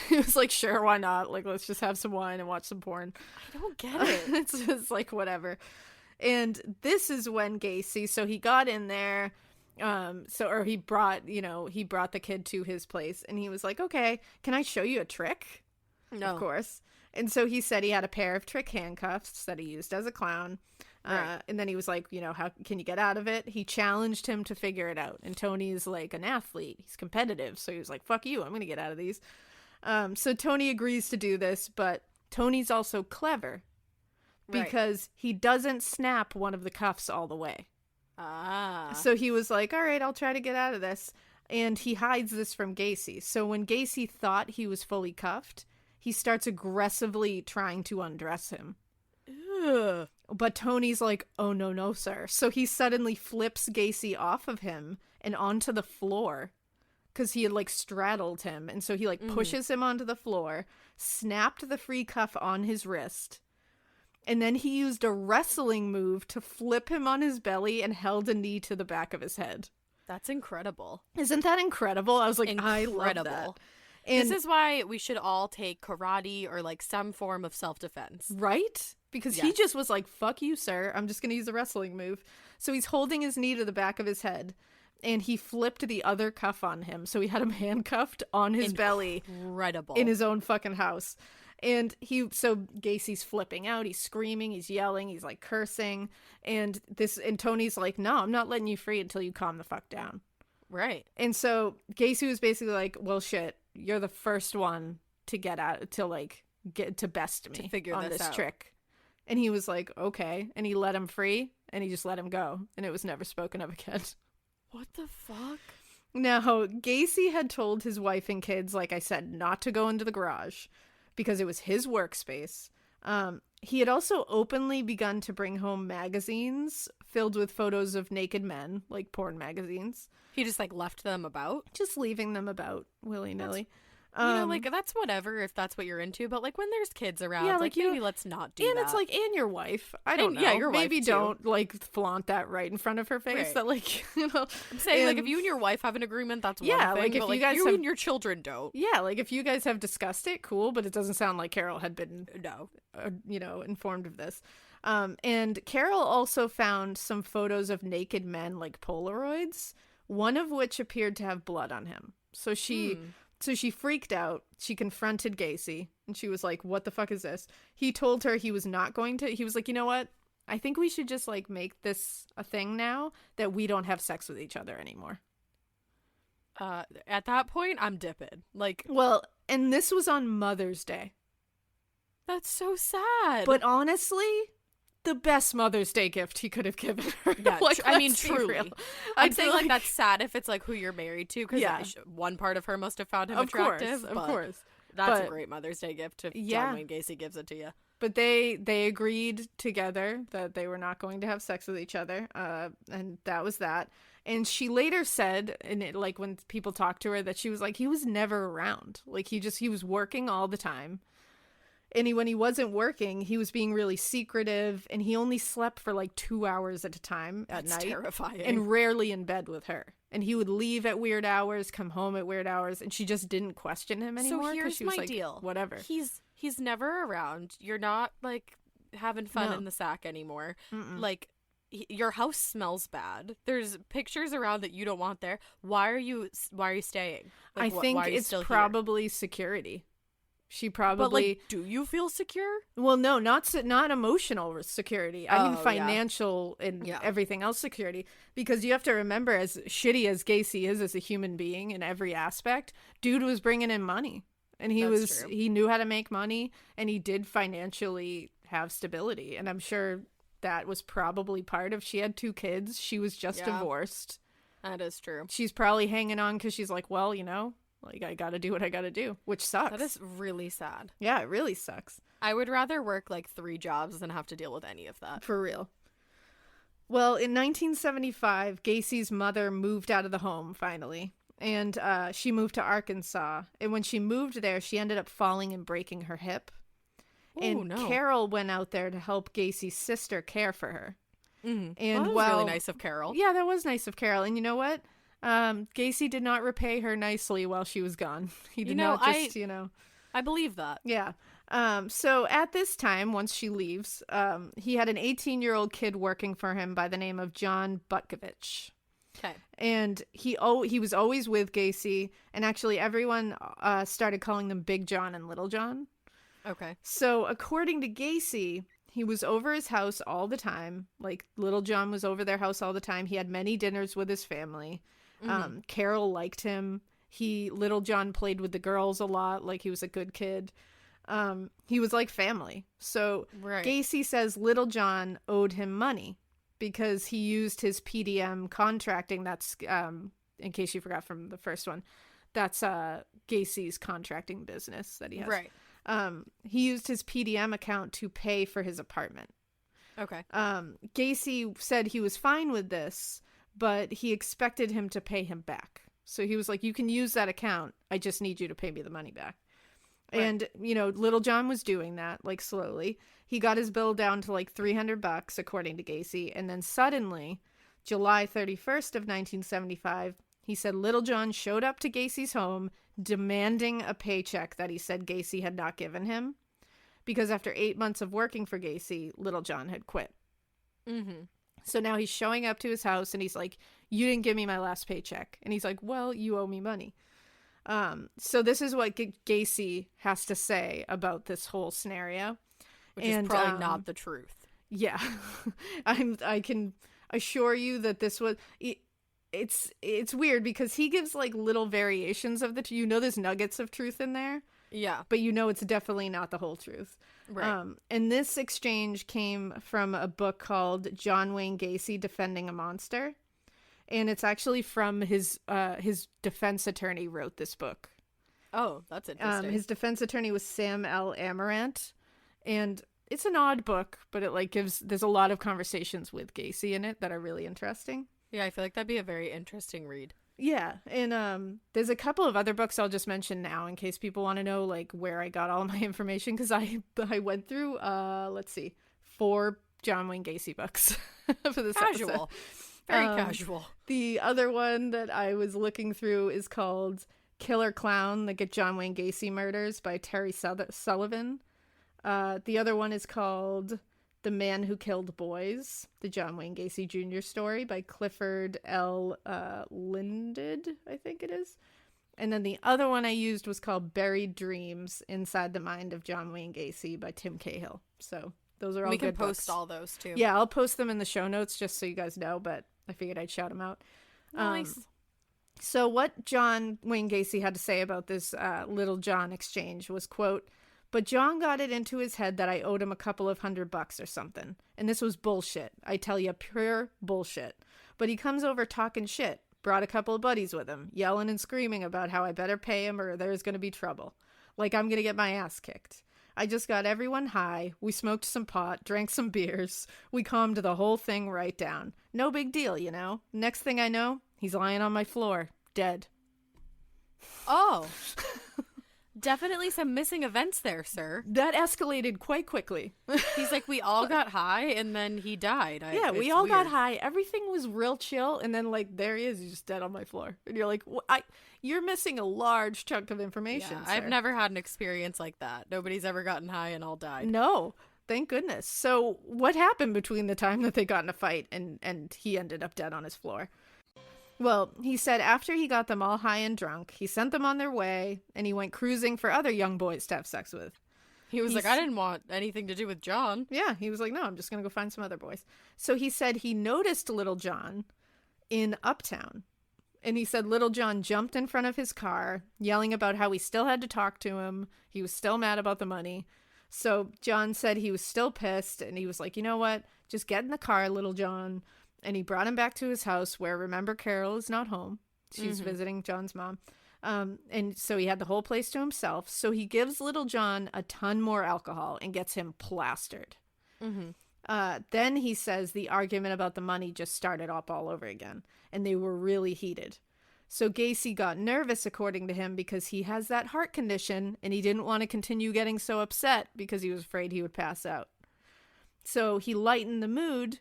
he was like, sure, why not? Like, let's just have some wine and watch some porn. I don't get it. It's just like, whatever. And this is when Gacy, so he got in there, he brought the kid to his place, and he was like, okay, can I show you a trick? No. Of course. And so he said he had a pair of trick handcuffs that he used as a clown. Right. And then he was like, how can you get out of it? He challenged him to figure it out. And Tony's like an athlete. He's competitive. So he was like, fuck you. I'm going to get out of these. So Tony agrees to do this, but Tony's also clever because he doesn't snap one of the cuffs all the way. So he was like, all right, I'll try to get out of this. And he hides this from Gacy. So when Gacy thought he was fully cuffed, he starts aggressively trying to undress him. Ugh. But Tony's like, oh, no, sir. So he suddenly flips Gacy off of him and onto the floor because he had, like, straddled him. And so he, like, pushes him onto the floor, snapped the free cuff on his wrist, and then he used a wrestling move to flip him on his belly and held a knee to the back of his head. That's incredible. Isn't that incredible? I was like, incredible. I love that. And this is why we should all take karate or, like, some form of self-defense. Right? Because he just was like, fuck you, sir. I'm just going to use a wrestling move. So he's holding his knee to the back of his head. and he flipped the other cuff on him. So he had him handcuffed on his belly. Incredible. In his own fucking house. And so Gacy's flipping out. He's screaming. He's yelling. He's like cursing. And Tony's like, no, I'm not letting you free until you calm the fuck down. Right. And so Gacy was basically like, well, shit, you're the first one to get to best me to figure on this out. trick. And he was like, okay. And he let him free and he just let him go. And it was never spoken of again. What the fuck? Now, Gacy had told his wife and kids, like I said, not to go into the garage because it was his workspace. He had also openly begun to bring home magazines filled with photos of naked men, like porn magazines. He just like left them about? Just leaving them about willy-nilly. Like that's whatever if that's what you're into, but like when there's kids around, yeah, like maybe let's not do and that. And it's like, and your wife. I don't know. Yeah, your wife maybe too. don't like flaunt that right in front of her face. Right. That like, you know. I'm saying like if you and your wife have an aggrement, that's one thing. Like if but, you guys you have, and your children don't. Yeah, like if you guys have discussed it, cool. But it doesn't sound like Carol had been informed of this. And Carol also found some photos of naked men, like Polaroids, one of which appeared to have blood on him. So she freaked out. She confronted Gacy and she was like, what the fuck is this? He told her he was not going to. He was like, you know what? I think we should just like make this a thing now that we don't have sex with each other anymore. At that point, I'm dipping. Like, well, and this was on Mother's Day. That's so sad. But honestly, the best Mother's Day gift he could have given her. Yeah, like, I mean, let's be truly. real. I'm saying like that's sad if it's like who you're married to, because one part of her must have found him attractive. Of course. That's a great Mother's Day gift if Yeah. John Wayne Gacy gives it to you. But they agreed together that they were not going to have sex with each other, and that was that. And she later said, like when people talked to her, that she was like, he was never around. Like he was working all the time. And when he wasn't working, he was being really secretive, and he only slept for like 2 hours at a time at night. Terrifying. And rarely in bed with her. And he would leave at weird hours, come home at weird hours, and she just didn't question him anymore. So here's she was my like, deal. Whatever. He's never around. You're not like having fun No. in the sack anymore. Like your house smells bad. There's pictures around that you don't want there. Why are you staying? Like, I think why are you it's still probably security. She probably. But like, do you feel secure? Well, no, not emotional security. I mean Oh, financial and everything else security. Because you have to remember, as shitty as Gacy is as a human being in every aspect, dude was bringing in money, and he knew how to make money, and he did financially have stability. And I'm sure that was probably part of. She had 2 kids. She was just divorced. That is true. She's probably hanging on because she's like, well, like, I gotta do what I gotta do, which sucks. That is really sad. Yeah, it really sucks. I would rather work like 3 jobs than have to deal with any of that. For real. Well, in 1975, Gacy's mother moved out of the home, finally. And she moved to Arkansas. And when she moved there, she ended up falling and breaking her hip. Ooh, And no. Carol went out there to help Gacy's sister care for her. Mm-hmm. And that was really nice of Carol. Yeah, that was nice of Carol. And you know what? Gacy did not repay her nicely while she was gone. He did not just, I believe that. Yeah. So at this time, once she leaves, he had an 18-year-old kid working for him by the name of John Butkovich. Okay. And he was always with Gacy, and actually everyone started calling them Big John and Little John. Okay. So according to Gacy, he was over his house all the time. Like, Little John was over their house all the time. He had many dinners with his family. Carol liked him. Little John played with the girls a lot. Like, he was a good kid. He was like family. So Gacy says Little John owed him money because he used his PDM contracting. That's, in case you forgot from the first one, that's Gacy's contracting business that he has. Right. He used his PDM account to pay for his apartment. Okay. Gacy said he was fine with this, but he expected him to pay him back. So he was like, you can use that account. I just need you to pay me the money back. Right. And, Little John was doing that, like, slowly. He got his bill down to like $300, according to Gacy. And then suddenly, July 31st of 1975, he said Little John showed up to Gacy's home demanding a paycheck that he said Gacy had not given him, because after 8 months of working for Gacy, Little John had quit. Mm-hmm. So now he's showing up to his house and he's like, you didn't give me my last paycheck. And he's like, well, you owe me money. So this is what Gacy has to say about this whole scenario. Which is probably not the truth. Yeah. I can assure you that this was... It's weird because he gives like little variations of there's nuggets of truth in there. Yeah. But it's definitely not the whole truth. Right. And this exchange came from a book called John Wayne Gacy Defending a Monster. And it's actually from his defense attorney wrote this book. Oh, that's interesting. His defense attorney was Sam L. Amaranth. And it's an odd book, but it like there's a lot of conversations with Gacy in it that are really interesting. Yeah, I feel like that'd be a very interesting read. Yeah, and there's a couple of other books I'll just mention now in case people want to know like where I got all my information, because I went through 4 John Wayne Gacy books for this Casual. episode. Very casual. The other one that I was looking through is called Killer Clown, The John Wayne Gacy Murders by Terry Sullivan. The other one is called The Man Who Killed Boys, the John Wayne Gacy Jr. story by Clifford L. Linded, I think it is. And then the other one I used was called Buried Dreams, Inside the Mind of John Wayne Gacy by Tim Cahill. So those are all good books. We can post all those too. Yeah, I'll post them in the show notes just so you guys know, but I figured I'd shout them out. Nice. So what John Wayne Gacy had to say about this Little John exchange was, quote, "But John got it into his head that I owed him a couple of $100 or something. And this was bullshit. I tell you, pure bullshit. But he comes over talking shit. Brought a couple of buddies with him, yelling and screaming about how I better pay him or there's going to be trouble. Like I'm going to get my ass kicked. I just got everyone high. We smoked some pot, drank some beers. We calmed the whole thing right down. No big deal, you know. Next thing I know, he's lying on my floor, dead." Oh. Definitely some missing events there, sir. That escalated quite quickly. He's like, we all got high and then he died. Yeah, we all got high. Everything was real chill. And then, like, there he is. He's just dead on my floor. And you're like, you're missing a large chunk of information, Yeah, sir. I've never had an experience like that. Nobody's ever gotten high and all died. No, thank goodness. So what happened between the time that they got in a fight and he ended up dead on his floor? Well, he said after he got them all high and drunk, he sent them on their way, and he went cruising for other young boys to have sex with. He was like, I didn't want anything to do with John. Yeah, he was like, no, I'm just going to go find some other boys. So he said he noticed Little John in Uptown. And he said Little John jumped in front of his car, yelling about how he still had to talk to him. He was still mad about the money. So John said he was still pissed, and he was like, you know what? Just get in the car, Little John. And he brought him back to his house where, remember, Carol is not home. She's visiting John's mom. And so he had the whole place to himself. So he gives Little John a ton more alcohol and gets him plastered. Then he says the argument about the money just started up all over again. And they were really heated. So Gacy got nervous, according to him, because he has that heart condition. And he didn't want to continue getting so upset because he was afraid he would pass out. So he lightened the mood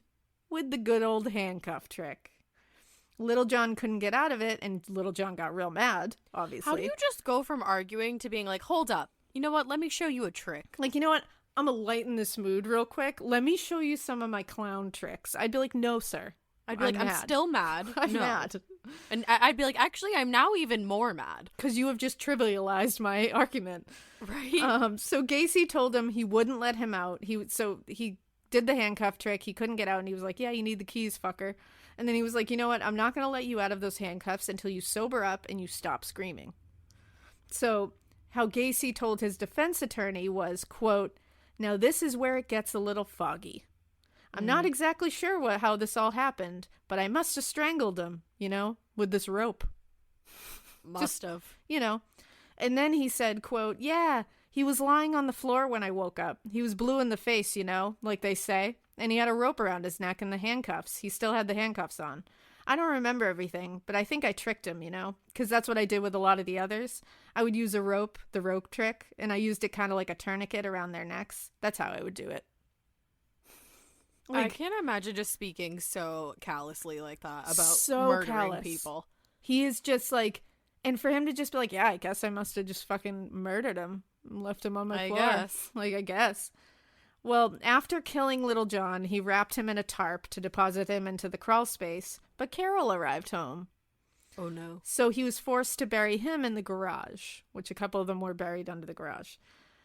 with the good old handcuff trick. Little John couldn't get out of it, and Little John got real mad, obviously. How do you just go from arguing to being like, hold up, you know what, let me show you a trick? Like, you know what, I'm gonna lighten this mood real quick. Let me show you some of my clown tricks. I'd be like, no, sir. I'd be like, I'm still mad. I'm no. mad. And I'd be like, actually, I'm now even more mad. Because you have just trivialized my argument. Right? So Gacy told him he wouldn't let him out. He did the handcuff trick. He couldn't get out, and he was like, yeah, you need the keys, fucker. And then he was like, you know what, I'm not going to let you out of those handcuffs until you sober up and you stop screaming. So how Gacy told his defense attorney was, quote, "Now this is where it gets a little foggy. I'm not exactly sure how this all happened, but I must have strangled him, you know, with this rope." Must have. You know. And then he said, quote, "Yeah, he was lying on the floor when I woke up. He was blue in the face, you know, like they say. And he had a rope around his neck and the handcuffs. He still had the handcuffs on. I don't remember everything, but I think I tricked him, you know, because that's what I did with a lot of the others. I would use the rope trick, and I used it kind of like a tourniquet around their necks. That's how I would do it." I can't imagine just speaking so callously like that about so murdering callous. people. He is just like, and for him to just be like, yeah, I guess I must have just fucking murdered him and left him on my floor. Guess. Like, I guess. Well, after killing little John, he wrapped him in a tarp to deposit him into the crawl space, but Carol arrived home. Oh, no. So he was forced to bury him in the garage, which a couple of them were buried under the garage.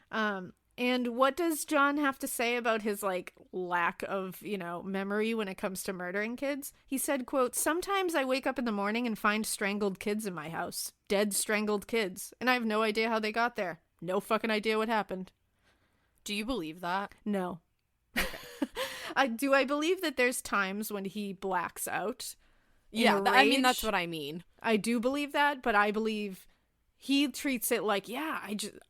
And what does John have to say about his, like, lack of, memory when it comes to murdering kids? He said, quote, "Sometimes I wake up in the morning and find strangled kids in my house. Dead strangled kids. And I have no idea how they got there. No fucking idea what happened." Do you believe that? No. Do I believe that there's times when he blacks out? Yeah, I mean, that's what I mean. I do believe that, but I believe he treats it like,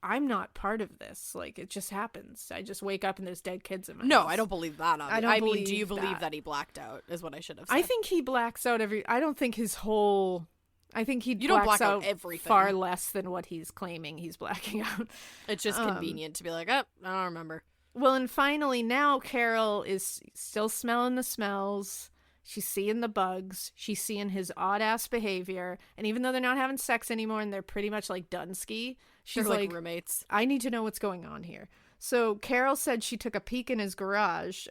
I'm not part of this. Like, it just happens. I just wake up and there's dead kids in my house. I don't believe that. I mean, do you believe that he blacked out is what I should have said. I think he blacks out I don't think his whole... I think he don't black out everything. Far less than what he's claiming he's blacking out. It's just convenient to be like, oh, I don't remember. Well, and finally now Carol is still smelling the smells. She's seeing the bugs. She's seeing his odd-ass behavior. And even though they're not having sex anymore and they're pretty much like Dunsky, she's like roommates. I need to know what's going on here. So Carol said she took a peek in his garage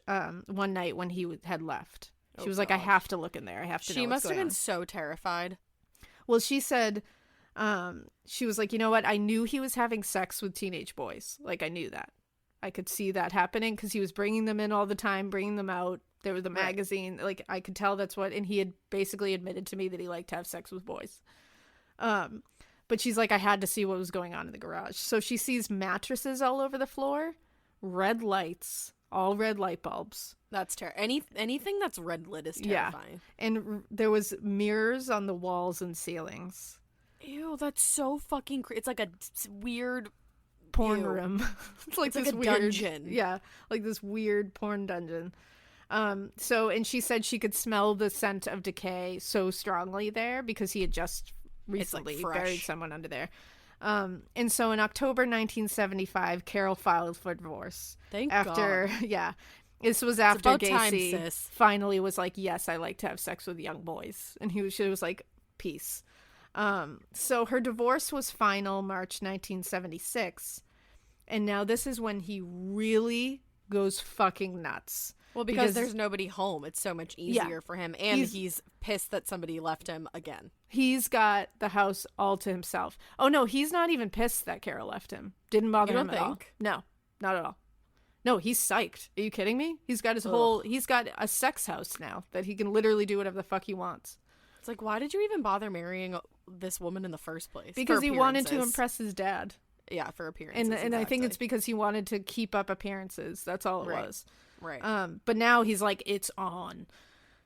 one night when he had left. She was like, I have to look in there. I have to know what's going on. She must have been so terrified. Well, she said, she was like, you know what? I knew he was having sex with teenage boys. Like, I knew that. I could see that happening because he was bringing them in all the time, bringing them out. There was the magazine. Like, I could tell that's what, and he had basically admitted to me that he liked to have sex with boys. But she's like, I had to see what was going on in the garage. So she sees mattresses all over the floor, red lights, all red light bulbs. That's terrifying. Anything that's red lit is terrifying. Yeah. And there was mirrors on the walls and ceilings. Ew, that's so fucking it's like a weird porn room. It's like this a weird dungeon. Yeah, like this weird porn dungeon. And she said she could smell the scent of decay so strongly there because he had just recently buried someone under there. And so in October 1975, Carol filed for divorce. Thank God. Yeah. This was after Gacy time, finally was like, yes, I like to have sex with young boys. And she was like, peace. So her divorce was final March 1976. And now this is when he really goes fucking nuts. Well, because there's nobody home. It's so much easier for him. And he's pissed that somebody left him again. He's got the house all to himself. Oh, no, he's not even pissed that Carol left him. Didn't bother him at all. No, not at all. No, he's psyched. Are you kidding me? He's got he's got a sex house now that he can literally do whatever the fuck he wants. It's like, why did you even bother marrying this woman in the first place? Because he wanted to impress his dad. Yeah, for appearances. And exactly. I think it's because he wanted to keep up appearances. That's all it was. Right. But now he's like, it's on.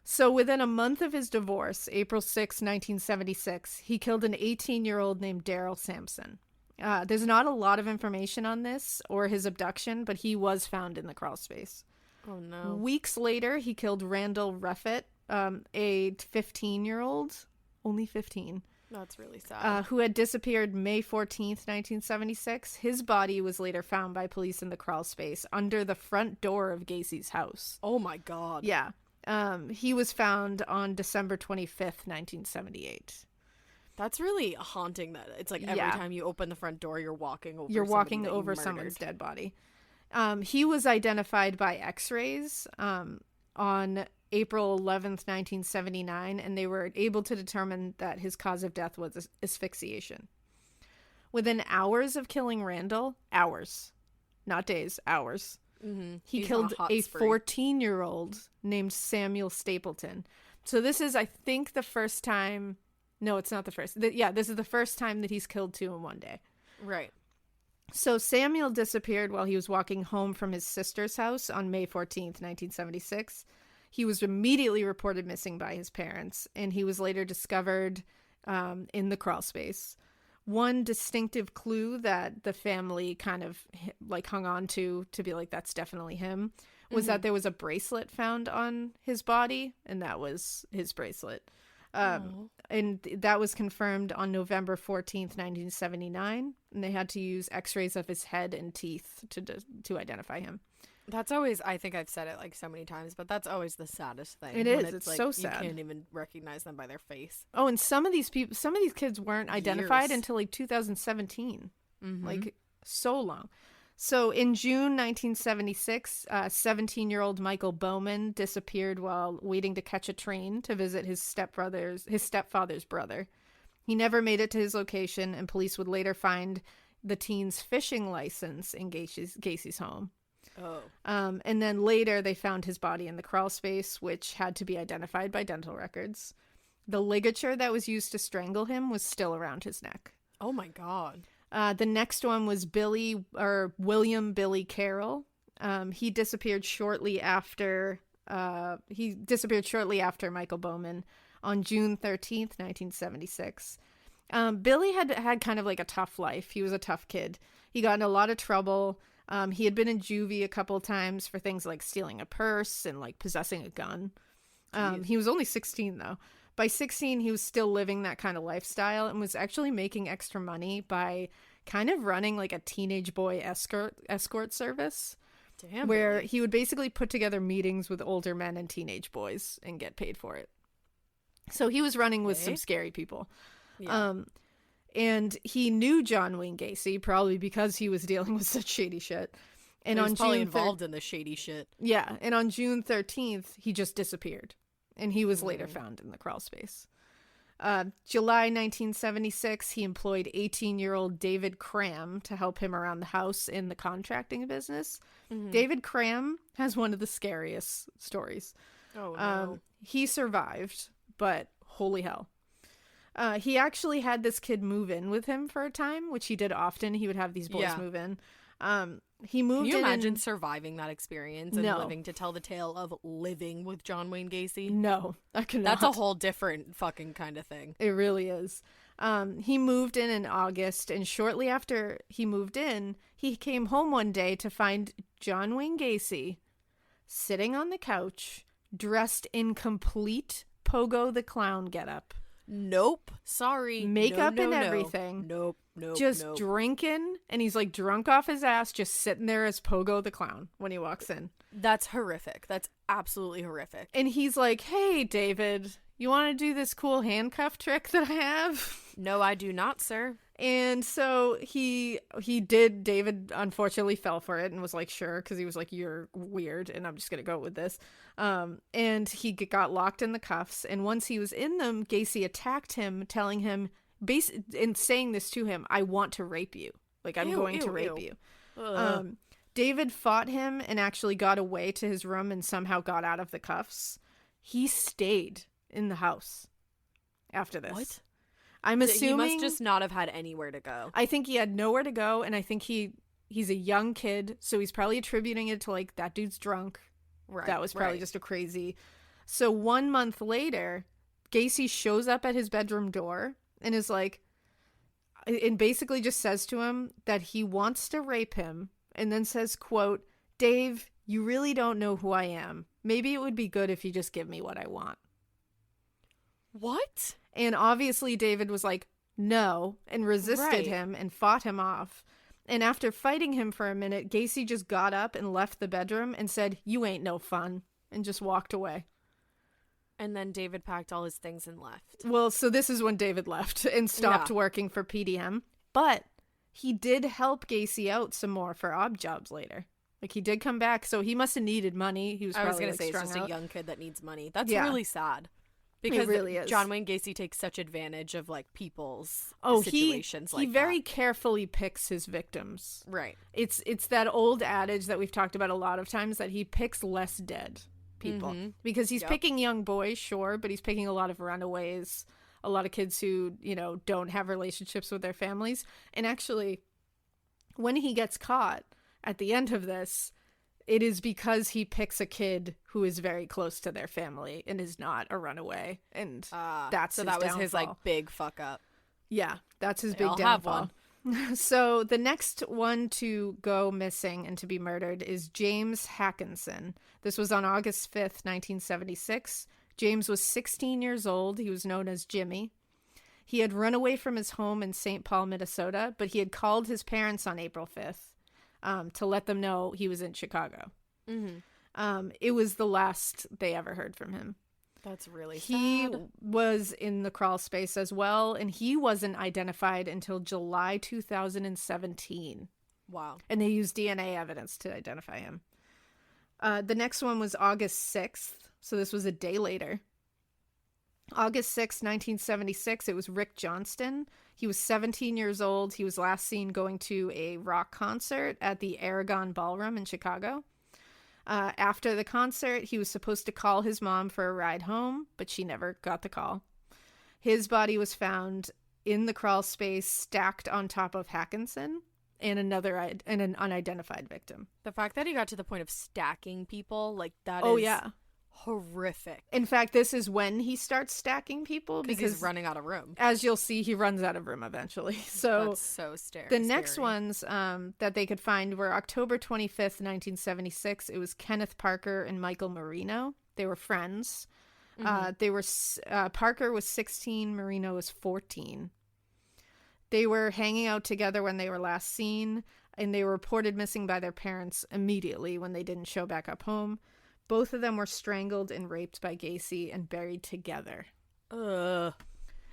So within a month of his divorce, April 6, 1976, he killed an 18-year-old named Daryl Sampson. There's not a lot of information on this or his abduction, but he was found in the crawl space. Oh, no. Weeks later, he killed Randall Ruffett, a 15-year-old, only 15. That's really sad. Who had disappeared May 14th, 1976. His body was later found by police in the crawl space under the front door of Gacy's house. Oh, my God. Yeah. He was found on December 25th, 1978. That's really haunting that it's like every time you open the front door, you're walking over someone's dead body. He was identified by x-rays on April 11th, 1979, and they were able to determine that his cause of death was asphyxiation. Within hours of killing Randall, hours, not days, hours, he killed a 14-year-old named Samuel Stapleton. So this is, I think, the first time... No, it's not the first. This is the first time that he's killed two in one day. Right. So Samuel disappeared while he was walking home from his sister's house on May 14th, 1976. He was immediately reported missing by his parents, and he was later discovered in the crawl space. One distinctive clue that the family kind of like hung on to be like, that's definitely him, was that there was a bracelet found on his body, and that was his bracelet. And that was confirmed on November 14th, 1979, and they had to use x-rays of his head and teeth to identify him. That's always, I think I've said it like so many times, but that's always the saddest thing. It is. It's like, so sad. You can't even recognize them by their face. Oh, and some of these kids weren't identified until like 2017. Like so long. So in June 1976, 17-year-old Michael Bowman disappeared while waiting to catch a train to visit his stepfather's brother. He never made it to his location, and police would later find the teen's fishing license in Gacy's home. Oh. And then later they found his body in the crawl space, which had to be identified by dental records. The ligature that was used to strangle him was still around his neck. Oh my God. The next one was William Billy Carroll. He disappeared shortly after Michael Bowman on June 13th, 1976. Billy had kind of like a tough life. He was a tough kid. He got in a lot of trouble. He had been in juvie a couple of times for things like stealing a purse and like possessing a gun. He was only 16 though. By 16, he was still living that kind of lifestyle and was actually making extra money by kind of running like a teenage boy escort service. Damn. Where Billy. he would basically put together meetings with older men and teenage boys and get paid for it. So he was running with some scary people. Yeah. And he knew John Wayne Gacy, probably because he was dealing with such shady shit. And he on was probably June involved in the shady shit. Yeah, and on June 13th, he just disappeared. And he was later found in the crawl space. July 1976, he employed 18-year-old David Cram to help him around the house in the contracting business. Mm-hmm. David Cram has one of the scariest stories. Oh, no. He survived, but holy hell. He actually had this kid move in with him for a time, which he did often. He would have these boys move in. He moved in. Can you imagine surviving that experience and No. living to tell the tale of living with John Wayne Gacy? No, I cannot. That's a whole different fucking kind of thing. It really is. He moved in August, and shortly after he moved in, he came home one day to find John Wayne Gacy sitting on the couch, dressed in complete Pogo the Clown getup. Nope. Sorry. Makeup No, and no. everything. Nope. Just nope. drinking, and he's like drunk off his ass, just sitting there as Pogo the Clown when he walks in. That's horrific. That's absolutely horrific. And he's like, "Hey, David, you want to do this cool handcuff trick that I have?" No, I do not, sir. And so he did. David unfortunately fell for it and was like, sure, because he was like, "You're weird, and I'm just gonna go with this." And he got locked in the cuffs. And once he was in them, Gacy attacked him, telling him, and saying this to him, "I want to rape you. Like, I'm going to rape you." David fought him and actually got away to his room and somehow got out of the cuffs. He stayed in the house after this. What? I'm assuming he must just not have had anywhere to go. I think he had nowhere to go, and I think he's a young kid, so he's probably attributing it to like, that dude's drunk. Right. That was probably just a crazy. So 1 month later, Gacy shows up at his bedroom door and is like, and basically just says to him that he wants to rape him, and then says, quote, "Dave, you really don't know who I am. Maybe it would be good if you just give me what I want." What? And obviously David was like, no, and resisted him and fought him off. And after fighting him for a minute, Gacy just got up and left the bedroom and said, "You ain't no fun," and just walked away. And then David packed all his things and left. Well, so this is when David left and stopped working for PDM. But he did help Gacy out some more for odd jobs later. Like, he did come back, so he must have needed money. He was probably, I was going to say, it's strung just out. a young kid that needs money. That's really sad. Because really is. John Wayne Gacy takes such advantage of, like, people's he situations like very carefully picks his victims. Right. It's that old adage that we've talked about a lot of times, that he picks less dead people. Because he's picking young boys, sure, but he's picking a lot of runaways, a lot of kids who, you know, don't have relationships with their families. And actually, when he gets caught at the end of this, it is because he picks a kid who is very close to their family and is not a runaway. And that's so his that was downfall. his, like, big fuck up. Yeah, that's his big I'll downfall. have So the next one to go missing and to be murdered is James Hackinson. This was on August 5th, 1976. James was 16 years old. He was known as Jimmy. He had run away from his home in St. Paul, Minnesota, but he had called his parents on April 5th to let them know he was in Chicago. It was the last they ever heard from him. That's really He sad. was in the crawl space as well, and he wasn't identified until July 2017. Wow. And they used DNA evidence to identify him. The next one was August 6th. So this was a day later. August 6th, 1976, it was Rick Johnston. He was 17 years old. He was last seen going to a rock concert at the Aragon Ballroom in Chicago. After the concert, he was supposed to call his mom for a ride home, but she never got the call. His body was found in the crawl space, stacked on top of Hackinson and an unidentified victim. The fact that he got to the point of stacking people, like, that Oh, is yeah. horrific. In fact, this is when he starts stacking people Because he's running out of room. as you'll see, he runs out of room eventually. So That's so scary. the next ones that they could find were October 25th, 1976. It was Kenneth Parker and Michael Marino. They were friends. Parker was 16, Marino was 14. They were hanging out together when they were last seen, and they were reported missing by their parents immediately when they didn't show back up home. Both of them were strangled and raped by Gacy and buried together. Ugh.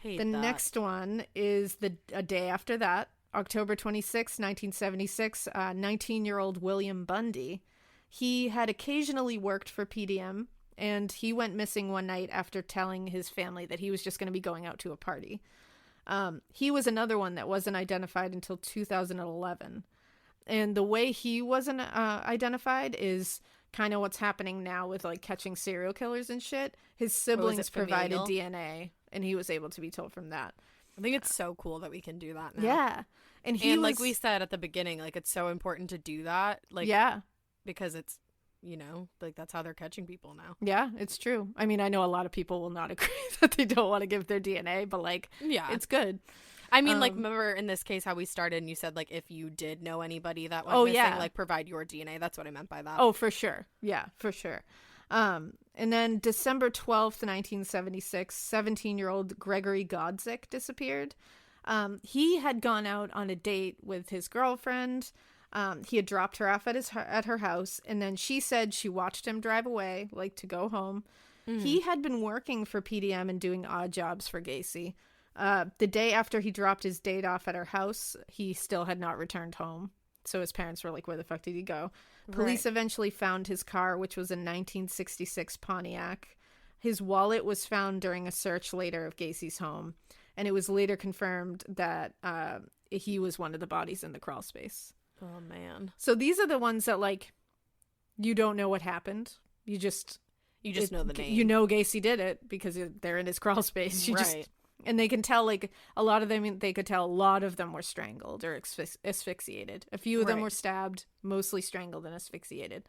Hate The that. next one is a day after that, October 26, 1976, 19-year-old William Bundy. He had occasionally worked for PDM, and he went missing one night after telling his family that he was just going to be going out to a party. He was another one that wasn't identified until 2011. And the way he wasn't identified is kind of what's happening now with, like, catching serial killers and shit. His siblings provided DNA, and he was able to be told from that. I think it's so cool that we can do that now. Yeah. And he was, like we said at the beginning, like, it's so important to do that. Like, yeah. Because it's, like, that's how they're catching people now. Yeah, it's true. I mean, I know a lot of people will not agree that they don't want to give their DNA, but, like, yeah, it's good. I mean, like, remember in this case how we started and you said, like, if you did know anybody that went missing, like, provide your DNA. That's what I meant by that. Oh, for sure. Yeah, for sure. And then December 12th, 1976, 17-year-old Gregory Godzik disappeared. He had gone out on a date with his girlfriend. He had dropped her off at her house, and then she said she watched him drive away, like, to go home. He had been working for PDM and doing odd jobs for Gacy. The day after he dropped his date off at her house, he still had not returned home. So his parents were like, where the fuck did he go? Police eventually found his car, which was a 1966 Pontiac. His wallet was found during a search later of Gacy's home. And it was later confirmed that he was one of the bodies in the crawl space. Oh, man. So these are the ones that, like, you don't know what happened. You just know the name. You know Gacy did it because they're in his crawl space. And they can tell, like, a lot of them, they could tell a lot of them were strangled or asphyxiated. A few of them were stabbed, mostly strangled and asphyxiated.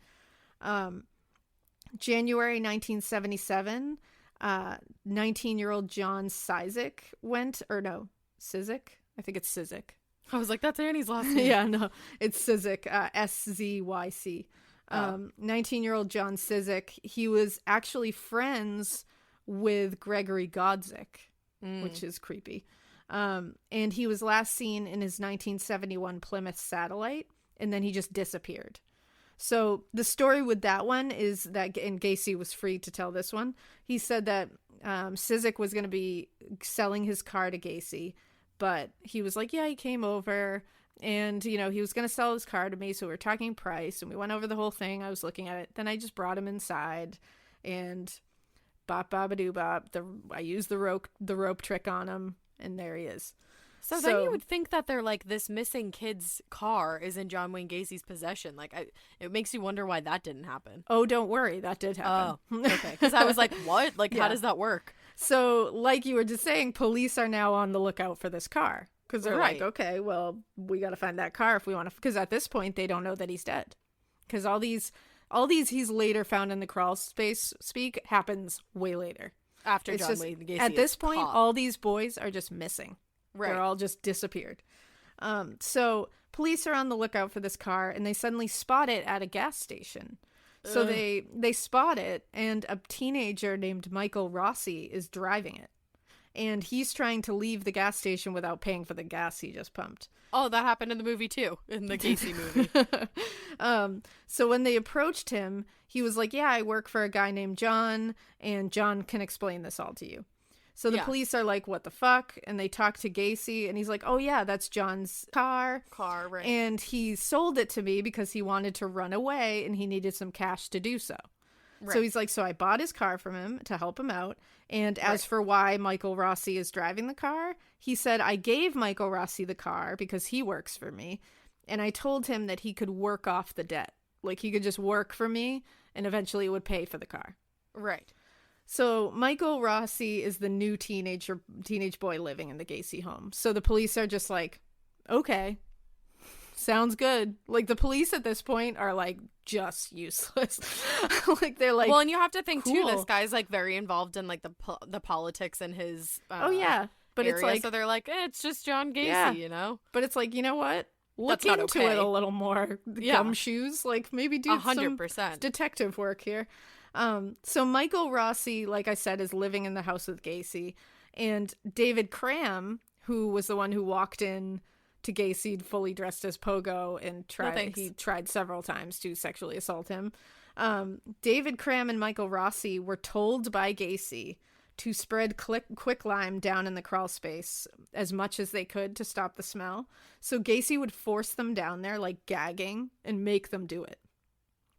January 1977, 19-year-old John Cizik Cizik? I think it's Cizik. I was like, that's Annie's last name. Yeah, no, it's Cizik, SZYC. 19-year-old John Cizik, he was actually friends with Gregory Godzik. Which is creepy. And he was last seen in his 1971 Plymouth Satellite, and then he just disappeared. So the story with that one is that, and Gacy was free to tell this one, he said that Cizik was going to be selling his car to Gacy, but he was like, yeah, he came over, and, he was going to sell his car to me, so we were talking price, and we went over the whole thing. I was looking at it. Then I just brought him inside, and bop babadoo bop. I used the rope trick on him, and there he is. So then you would think that they're like, this missing kid's car is in John Wayne Gacy's possession. Like, it makes you wonder why that didn't happen. Oh, don't worry, that did happen. Oh, okay. Because I was like, what? Like, how does that work? So, like you were just saying, police are now on the lookout for this car because they're like, okay, well, we got to find that car if we want to. Because at this point, they don't know that he's dead. Because all these he's later found in the crawl space speak happens way later. After John Wayne Gacy at this point, all these boys are just missing. Right. They're all just disappeared. So police are on the lookout for this car, and they suddenly spot it at a gas station. So they spot it, and a teenager named Michael Rossi is driving it. And he's trying to leave the gas station without paying for the gas he just pumped. Oh, that happened in the movie too, in the Gacy movie. So when they approached him, he was like, yeah, I work for a guy named John, and John can explain this all to you. So the police are like, what the fuck? And they talk to Gacy, and he's like, oh yeah, that's John's car. Right. And he sold it to me because he wanted to run away and he needed some cash to do so. Right. So he's like, so I bought his car from him to help him out. And as for why Michael Rossi is driving the car, he said, I gave Michael Rossi the car because he works for me. And I told him that he could work off the debt. Like, he could just work for me and eventually it would pay for the car. Right. So Michael Rossi is the new teenage boy living in the Gacy home. So the police are just like, okay, sounds good. Like, the police at this point are like just useless. Like, they're like, well, and you have to think cool. too, this guy's like very involved in like the politics in his oh yeah, but area, it's like, so they're like, it's just John Gacy, you know. But it's like, you know what? Look That's not into okay. it a little more. Gumshoes, like maybe do 100% some detective work here. So Michael Rossi, like I said, is living in the house with Gacy, and David Cram, who was the one who walked in to Gacy fully dressed as Pogo and he tried several times to sexually assault him. David Cram and Michael Rossi were told by Gacy to spread quicklime down in the crawl space as much as they could to stop the smell. So Gacy would force them down there, like gagging, and make them do it.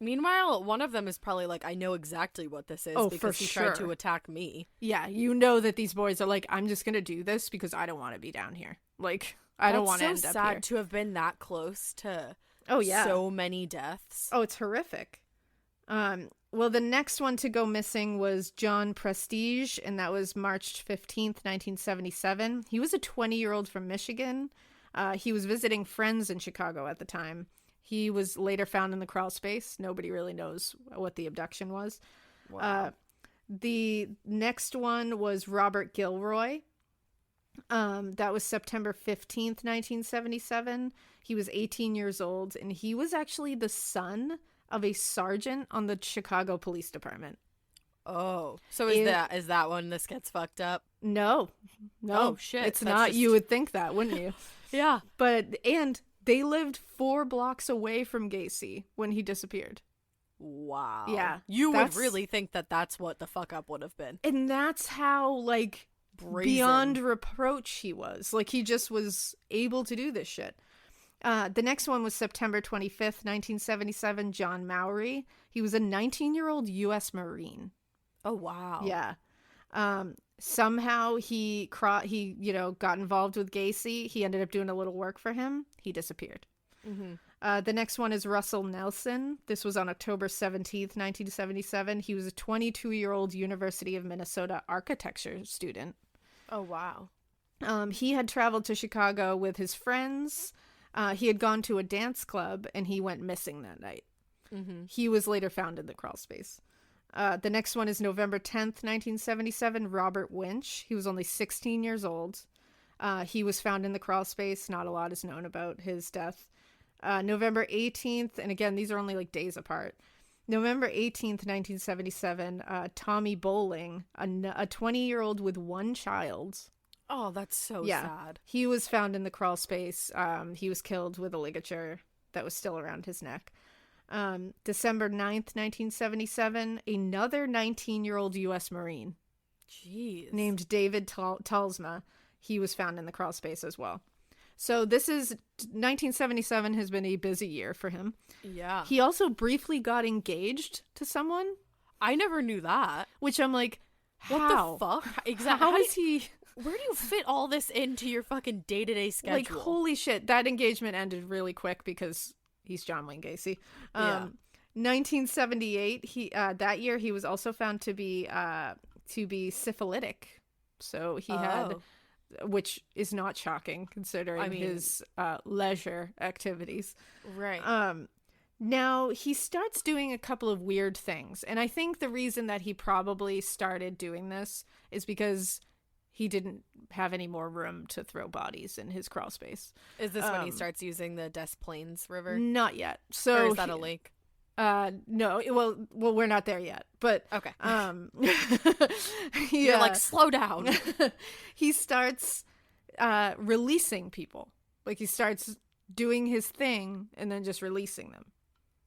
Meanwhile, one of them is probably like, I know exactly what this is because he tried to attack me. Yeah, you know that these boys are like, I'm just going to do this because I don't want to be down here. Like, I don't want to end up here. It's so sad to have been that close to so many deaths. Oh, it's horrific. Well, the next one to go missing was John Prestige, and that was March 15th, 1977. He was a 20-year-old from Michigan. He was visiting friends in Chicago at the time. He was later found in the crawl space. Nobody really knows what the abduction was. Wow. The next one was Robert Gilroy. That was September 15th, 1977. He was 18 years old, and he was actually the son of a sergeant on the Chicago Police Department. Oh, so is that when this gets fucked up? No. Oh shit, it's not. You would think that, wouldn't you? Yeah, and they lived 4 blocks away from Gacy when he disappeared. Wow. Yeah, you would really think that that's what the fuck up would have been, and that's how like brazen. Beyond reproach he was. Like, he just was able to do this shit. The next one was September 25th, 1977, John Mowry. He was a 19-year-old U.S. Marine. Oh, wow. Yeah. Somehow he got involved with Gacy. He ended up doing a little work for him. He disappeared. Mm-hmm. The next one is Russell Nelson. This was on October 17th, 1977. He was a 22-year-old University of Minnesota architecture student. Oh, wow. He had traveled to Chicago with his friends. He had gone to a dance club, and he went missing that night. Mm-hmm. He was later found in the crawl space. The next one is November 10th, 1977, Robert Winch. He was only 16 years old. He was found in the crawl space. Not a lot is known about his death. November 18th, and again, these are only like days apart. November 18th, 1977, Tommy Bowling, a 20-year-old with 1 child. Oh, that's so sad. He was found in the crawl space. He was killed with a ligature that was still around his neck. December 9th, 1977, another 19-year-old U.S. Marine. Jeez. Named David Talsma. He was found in the crawl space as well. So 1977 has been a busy year for him. Yeah. He also briefly got engaged to someone. I never knew that. Which I'm like, how? What the fuck? Exactly. How is he... Where do you fit all this into your fucking day-to-day schedule? Like, holy shit. That engagement ended really quick because he's John Wayne Gacy. 1978, that year he was also found to be syphilitic. So he had, which is not shocking considering his leisure activities. Right. Now he starts doing a couple of weird things, and I think the reason that he probably started doing this is because he didn't have any more room to throw bodies in his crawl space. Is this when he starts using the Des Plaines River? Not yet. So or is that a lake? No. Well, we're not there yet. But okay. You're like, slow down. He starts releasing people. Like, he starts doing his thing and then just releasing them.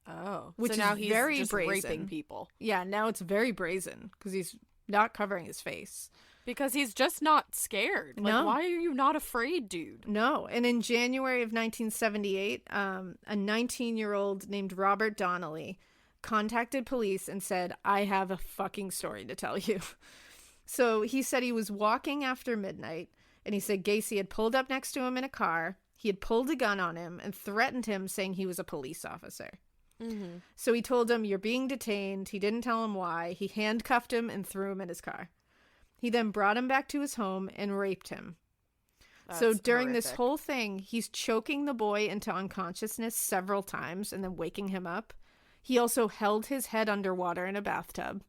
Oh, which so now is he's very just brazen. raping people. Yeah, now it's very brazen because he's not covering his face. Because he's just not scared. Like, No. why are you not afraid, dude? No. And in January of 1978, a 19-year-old named Robert Donnelly contacted police and said, I have a fucking story to tell you. So he said he was walking after midnight, and he said Gacy had pulled up next to him in a car. He had pulled a gun on him and threatened him, saying he was a police officer. Mm-hmm. So he told him, you're being detained. He didn't tell him why. He handcuffed him and threw him in his car. He then brought him back to his home and raped him. So That's during this horrific. whole thing, he's choking the boy into unconsciousness several times and then waking him up. He also held his head underwater in a bathtub.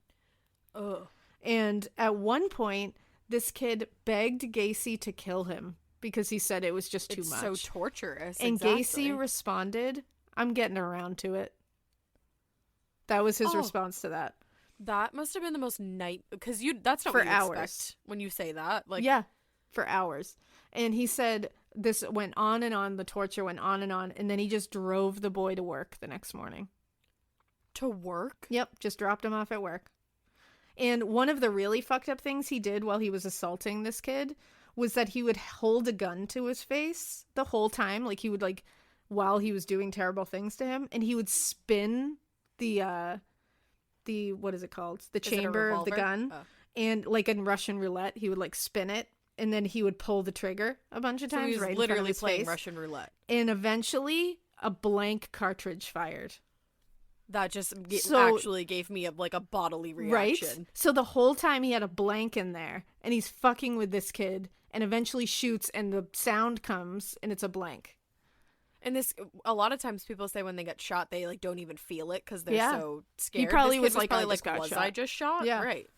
Ugh. And at one point, this kid begged Gacy to kill him because he said it was just too It's much. so torturous. And exactly. Gacy responded, I'm getting around to it. That was his Oh. response to that. That must have been the most because that's not For what you hours. expect when you say that. Like, Yeah, for hours. And he said this went on and on, the torture went on, and then he just drove the boy to work the next morning. to work? Yep, just dropped him off at work. And one of the really fucked up things he did while he was assaulting this kid was that he would hold a gun to his face the whole time. Like, he would, like, while he was doing terrible things to him, and he would spin the what is it called? The Is it a chamber of the revolver? gun. Oh. And like in Russian roulette, he would like spin it, and then he would pull the trigger a bunch of So times he was right in front of literally his playing face. Russian roulette. And eventually, a blank cartridge fired. That just So- actually gave me a bodily Right? reaction. So the whole time he had a blank in there, and he's fucking with this kid, and eventually shoots, and the sound comes, and it's a blank. And this, a lot of times people say when they get shot, they like don't even feel it because they're Yeah. so scared. probably This kid was like, probably "I just got was shot." I just shot? Yeah. Right.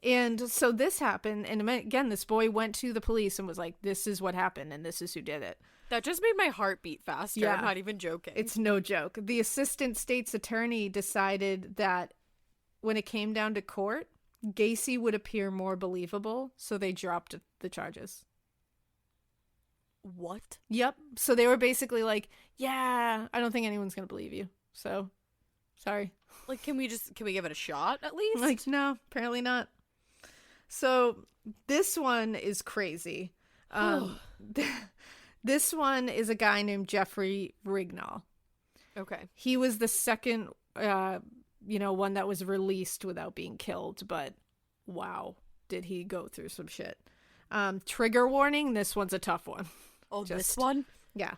And so this happened, and again, this boy went to the police and was like, this is what happened, and this is who did it. That just made my heart beat faster. Yeah. I'm not even joking. It's no joke. The assistant state's attorney decided that when it came down to court, Gacy would appear more believable, so they dropped the charges. what? Yep. So they were basically like, yeah, I don't think anyone's going to believe you. So, sorry. Like, can we give it a shot at least? Like, no, apparently not. So this one is crazy. This one is a guy named Jeffrey Rignall. okay. He was the second, one that was released without being killed, but wow, did he go through some shit. Trigger warning, this one's a tough one. Oh, this Just- one? Yeah.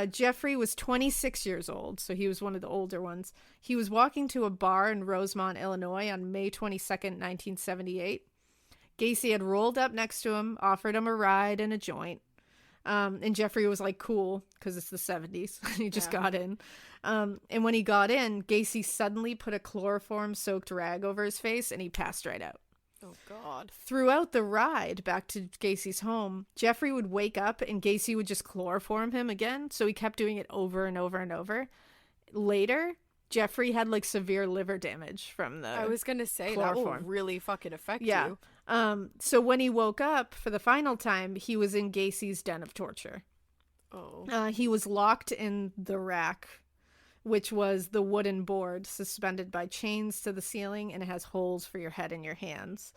Jeffrey was 26 years old, so he was one of the older ones. He was walking to a bar in Rosemont, Illinois on May 22nd, 1978. Gacy had rolled up next to him, offered him a ride and a joint. And Jeffrey was like, cool, because it's the 70s. He just got in. And when he got in, Gacy suddenly put a chloroform-soaked rag over his face, and he passed right out. Oh, God. Throughout the ride back to Gacy's home, Jeffrey would wake up and Gacy would just chloroform him again. So he kept doing it over and over and over. Later, Jeffrey had like severe liver damage from the I was going to say, chloroform. that will really fucking affect Yeah. you. So when he woke up for the final time, he was in Gacy's den of torture. Oh. He was locked in the rack, which was the wooden board suspended by chains to the ceiling, and it has holes for your head and your hands.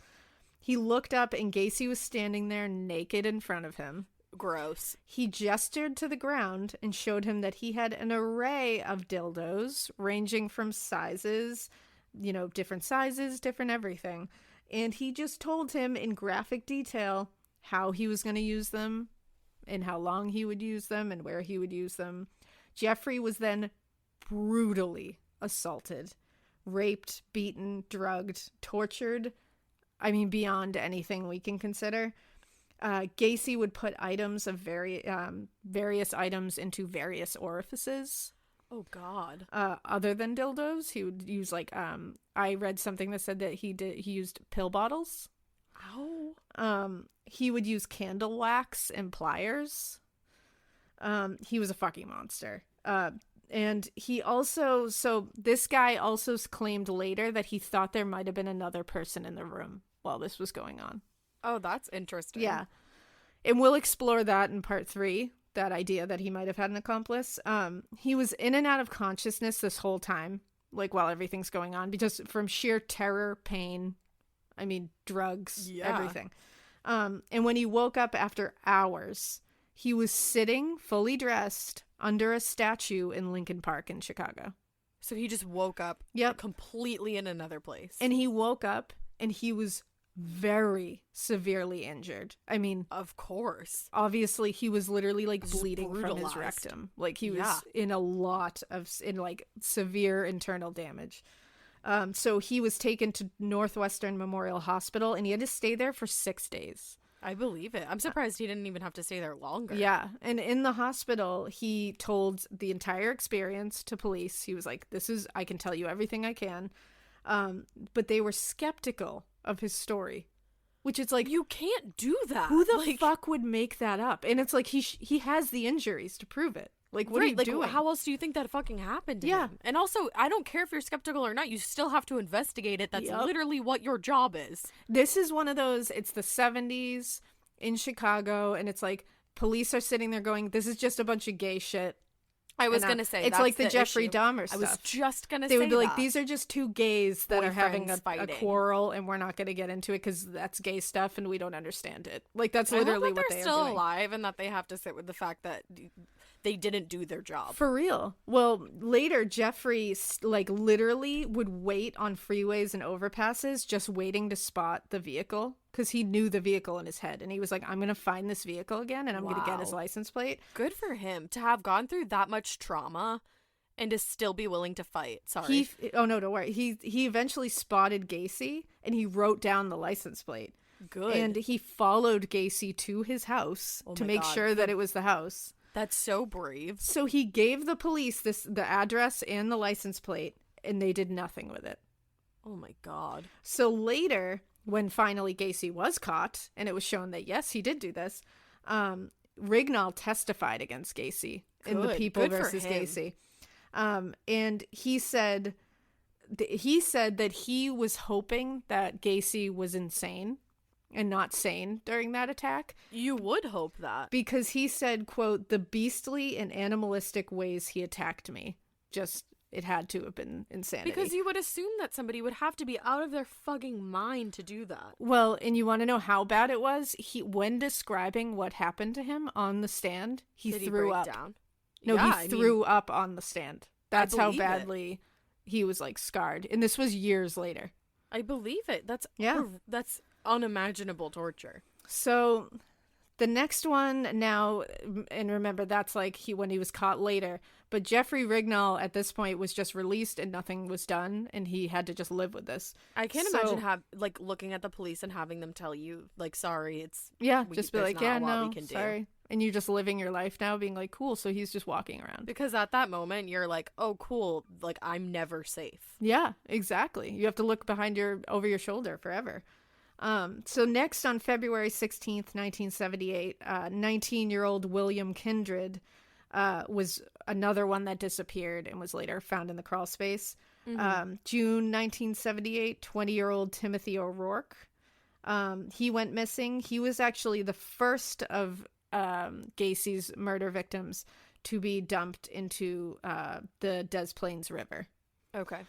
He looked up, and Gacy was standing there naked in front of him. Gross. He gestured to the ground and showed him that he had an array of dildos ranging from sizes, different sizes, different everything. And he just told him in graphic detail how he was going to use them and how long he would use them and where he would use them. Jeffrey was then brutally assaulted, raped, beaten, drugged, tortured. I mean, beyond anything we can consider. Gacy would put items of various items into various orifices. Oh, God. Other than dildos, he would use I read something that said that he used pill bottles. Ow. He would use candle wax and pliers. He was a fucking monster. And he also, so this guy also claimed later that he thought there might have been another person in the room while this was going on. Oh, that's interesting. Yeah. And we'll explore that in part 3, that idea that he might have had an accomplice. He was in and out of consciousness this whole time, like while everything's going on, because from sheer terror, pain, I mean, drugs, Yeah. everything. And when he woke up after hours, he was sitting fully dressed under a statue in Lincoln Park in Chicago. So he just woke up Yep. completely in another place. And he woke up and he was very severely injured. I mean, of course. obviously he was literally like Just bleeding from his brutalized. rectum. Like he was Yeah. in a lot of like severe internal damage. So he was taken to Northwestern Memorial Hospital and he had to stay there for 6 days. I believe it. I'm surprised he didn't even have to stay there longer. Yeah. And in the hospital, he told the entire experience to police. He was like, I can tell you everything I can. But they were skeptical of his story, which is like, You can't do that. who the fuck would make that up? And it's like, he has the injuries to prove it. Like, what are you doing? How else do you think that fucking happened to Yeah. him? And also, I don't care if you're skeptical or not. You still have to investigate it. That's Yep. literally what your job is. This is one of those, it's the 70s in Chicago, and it's like, police are sitting there going, this is just a bunch of gay shit. I was And, going to say, it's that's like the Jeffrey issue. Dahmer stuff. I was just going to They say would be like, that. these are just two gays that are having Boyfriends a fighting. quarrel, and we're not going to get into it because that's gay stuff, and we don't understand it. Like, that's I hope literally that what they're they still are doing. alive and that they have to sit with the fact that they didn't do their job. For real. Well, later, Jeffrey, like, literally would wait on freeways and overpasses just waiting to spot the vehicle because he knew the vehicle in his head. And he was like, I'm going to find this vehicle again and I'm going to get his Wow. license plate. Good for him to have gone through that much trauma and to still be willing to fight. Sorry. Oh, no, don't worry. He eventually spotted Gacy and he wrote down the license plate. Good. And he followed Gacy to his house Oh to my make God. sure that it was the house. That's so brave. So he gave the police the address and the license plate, and they did nothing with it. Oh my God. So later, when finally Gacy was caught, and it was shown that yes, he did do this, Rignall testified against Gacy in the Good. People Good for versus him. Gacy, and he said that he was hoping that Gacy was insane and not sane during that attack. You would hope that. Because he said, quote, the beastly and animalistic ways he attacked me. Just, it had to have been insanity. Because you would assume that somebody would have to be out of their fucking mind to do that. Well, and you want to know how bad it was? When describing what happened to him on the stand, he Did threw break up. down? No, Yeah, he threw up on the stand. That's how believe it. badly he was, like, scarred. And this was years later. I believe it. That's that's unimaginable torture. So the next one now, and remember that's like when he was caught later, but Jeffrey Rignall at this point was just released and nothing was done and he had to just live with this. I can't So- imagine looking at the police and having them tell you like, sorry, it's Just be there's like, not yeah, a lot no, we can do. sorry. And you're just living your life now being like, cool, so he's just walking around. Because at that moment you're like, oh cool, like I'm never safe. Yeah, exactly. You have to look over your shoulder forever. So next on February 16th, 1978, 19-year-old William Kindred was another one that disappeared and was later found in the crawl space. June 1978, 20-year-old Timothy O'Rourke. He went missing. He was actually the first of Gacy's murder victims to be dumped into the Des Plaines River. Okay.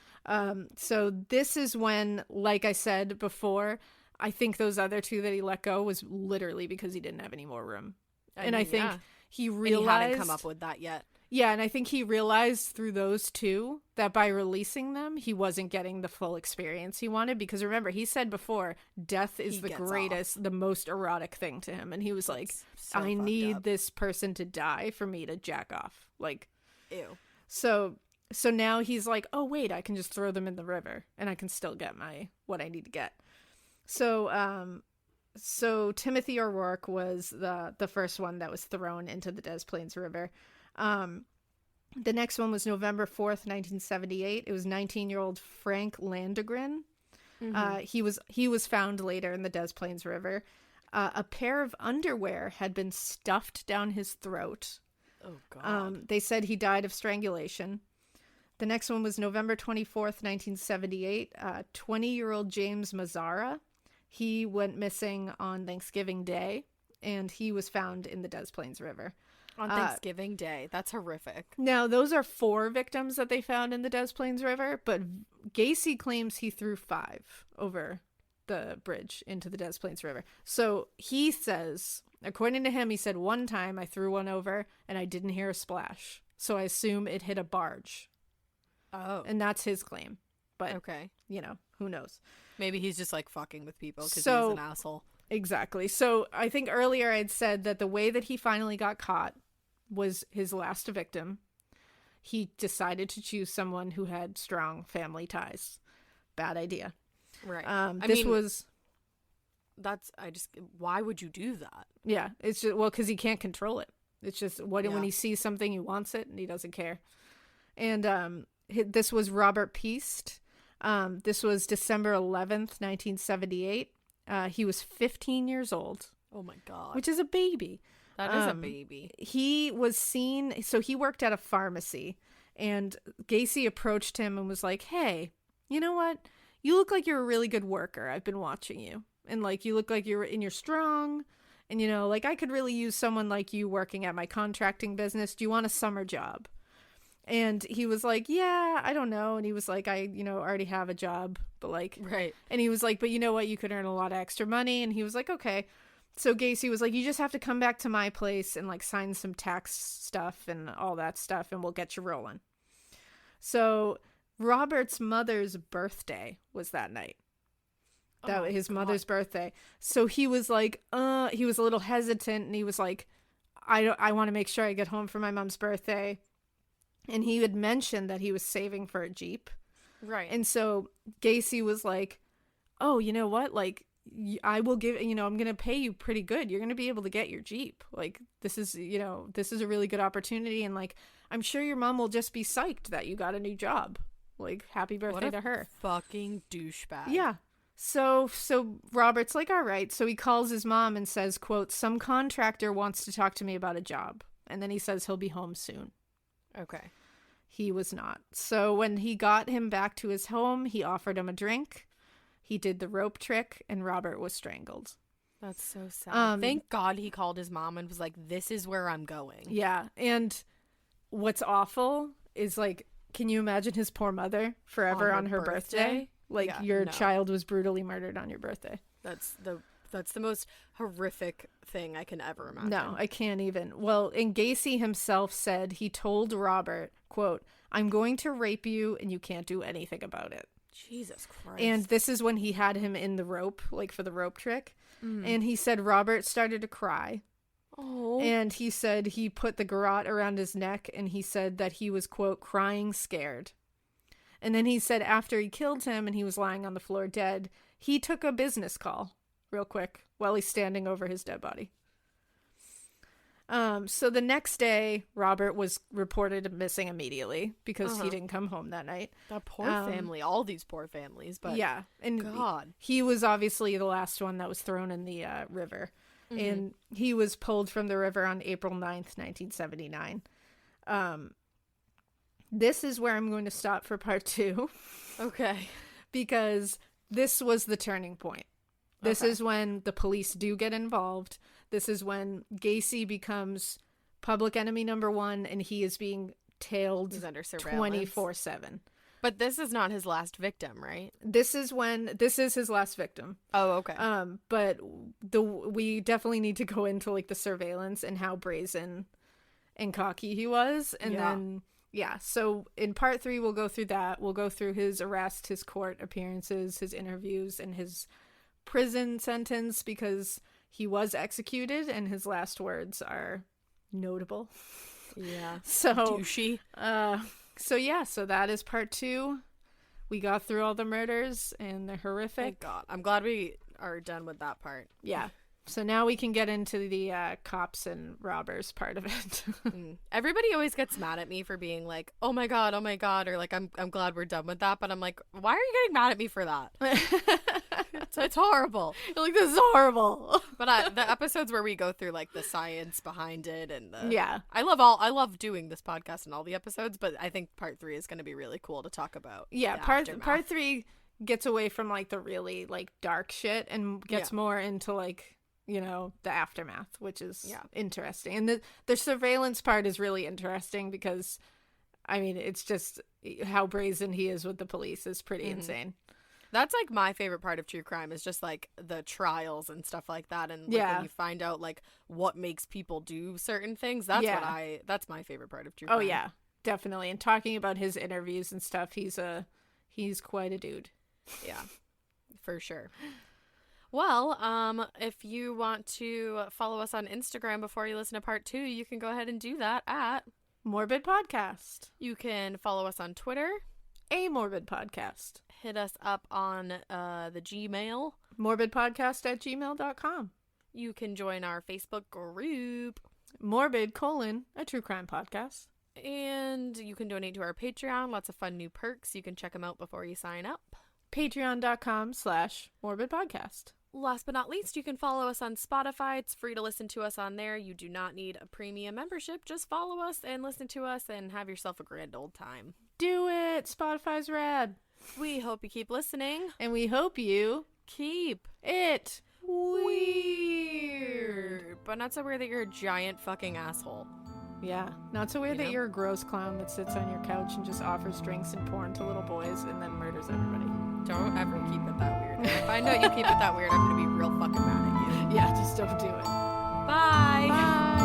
So this is when, like I said before, I think those other two that he let go was literally because he didn't have any more room. I think yeah. he And realized... he hadn't come up with that yet. Yeah, and I think he realized through those two that by releasing them, he wasn't getting the full experience he wanted. Because remember, he said before, death is He the gets greatest, the most erotic thing to him. And he was like, so I fucked need up. this person to die for me to jack off. Like, Ew. so now he's like, oh, wait, I can just throw them in the river and I can still get what I need to get. So Timothy O'Rourke was the first one that was thrown into the Des Plaines River. The next one was November 4th, 1978. It was 19-year-old Frank Landegren. He was found later in the Des Plaines River. A pair of underwear had been stuffed down his throat. Oh God. They said he died of strangulation. The next one was November 24th, 1978. 20-year-old James Mazzara. He went missing on Thanksgiving Day, and he was found in the Des Plaines River. On Thanksgiving Day. That's horrific. Now, those are 4 victims that they found in the Des Plaines River, but Gacy claims he threw 5 over the bridge into the Des Plaines River. So he says, according to him, he said, one time I threw one over and I didn't hear a splash. So I assume it hit a barge. Oh. And that's his claim. But, Okay. you know, who knows? Maybe he's just like fucking with people because So- he's an asshole. Exactly. So I think earlier I'd said that the way that he finally got caught was his last victim. He decided to choose someone who had strong family ties. Bad idea. Right. Why would you do that? Yeah, it's just, well, because he can't control it. It's just when Yeah. he sees something, he wants it, and he doesn't care. And this was Robert Peast. This was December 11th, 1978. He was 15 years old, Oh my God. which is a baby. That is a baby. He was seen, so he worked at a pharmacy, and Gacy approached him and was like, hey, you know what? You look like you're a really good worker. I've been watching you. And, like, you look like you're strong. And, you know, like, I could really use someone like you working at my contracting business. Do you want a summer job? And he was like, yeah, I don't know. And he was like, I already have a job. But, like, Right. and he was like, but you know what? You could earn a lot of extra money. And he was like, okay. So Gacy was like, you just have to come back to my place and, like, sign some tax stuff and all that stuff, and we'll get you rolling. So Robert's mother's birthday was that night. That was his mother's birthday. So he was like, he was a little hesitant, and he was like, I want to make sure I get home for my mom's birthday. And he had mentioned that he was saving for a Jeep. Right. And so Gacy was like, oh, you know what? Like, I will give, I'm going to pay you pretty good. You're going to be able to get your Jeep. Like, this is a really good opportunity. And, like, I'm sure your mom will just be psyched that you got a new job. Like, happy birthday to her. Fucking douchebag. Yeah. So Robert's like, all right. So he calls his mom and says, quote, some contractor wants to talk to me about a job. And then he says he'll be home soon. Okay. He was not. So when he got him back to his home, he offered him a drink. He did the rope trick, and Robert was strangled. That's so sad. Thank God he called his mom and was like, this is where I'm going. Yeah. And what's awful is, like, can you imagine his poor mother forever on her birthday? Like, Yeah, your no. child was brutally murdered on your birthday. That's the most horrific thing I can ever imagine. No, I can't even. Well, and Gacy himself said he told Robert, quote, I'm going to rape you and you can't do anything about it. Jesus Christ. And this is when he had him in the rope, like for the rope trick. And he said Robert started to cry. Oh. And he said he put the garrote around his neck, and he said that he was, quote, crying scared. And then he said after he killed him and he was lying on the floor dead, he took a business call real quick while he's standing over his dead body. So the next day, Robert was reported missing immediately because he didn't come home that night. That poor family. All these poor families. But yeah. And God. he was obviously the last one that was thrown in the river. And he was pulled from the river on April 9th, 1979. This is where I'm going to stop for part 2. Okay. Because this was the turning point. This is when the police do get involved. This is when Gacy becomes public enemy number 1, and he is being tailed He's under surveillance. 24/7. But this is not his last victim, right? This is his last victim. Oh, okay. But we definitely need to go into, like, the surveillance and how brazen and cocky he was. And then, so in part 3, we'll go through that. We'll go through his arrest, his court appearances, his interviews, and his prison sentence, because he was executed and his last words are notable. Yeah. So, douchey. So that is part 2. We got through all the murders and the horrific. Thank God. I'm glad we are done with that part. Yeah. So now we can get into the cops and robbers part of it. Everybody always gets mad at me for being like, oh my God, or like, I'm glad we're done with that. But I'm like, why are you getting mad at me for that? It's horrible. You're like, this is horrible. But the episodes where we go through, like, the science behind it and I love doing this podcast and all the episodes, but I think part 3 is going to be really cool to talk about. Yeah, part 3 gets away from, like, the really, like, dark shit and gets more into, like, the aftermath, which is interesting. And the surveillance part is really interesting because, I mean, it's just how brazen he is with the police is pretty insane. That's like my favorite part of true crime is just like the trials and stuff like that, and like, when you find out like what makes people do certain things. That's that's my favorite part of true crime. Oh yeah, definitely. And talking about his interviews and stuff, he's quite a dude. Yeah, for sure. Well, if you want to follow us on Instagram before you listen to part 2, you can go ahead and do that at Morbid Podcast. You can follow us on Twitter, A Morbid Podcast. Hit us up on the Gmail, morbidpodcast@gmail.com. You can join our Facebook group, Morbid: a true crime podcast. And you can donate to our Patreon. Lots of fun new perks. You can check them out before you sign up. Patreon.com/morbidpodcast. Last but not least, you can follow us on Spotify. It's free to listen to us on there. You do not need a premium membership. Just follow us and listen to us and have yourself a grand old time. Do it. Spotify's rad. We hope you keep listening. And we hope you keep it weird. But not so weird that you're a giant fucking asshole. Yeah. Not so weird that you're a gross clown that sits on your couch and just offers drinks and porn to little boys and then murders everybody. Don't ever keep it that weird. If I know you keep it that weird, I'm going to be real fucking mad at you. Yeah, just don't do it. Bye. Bye.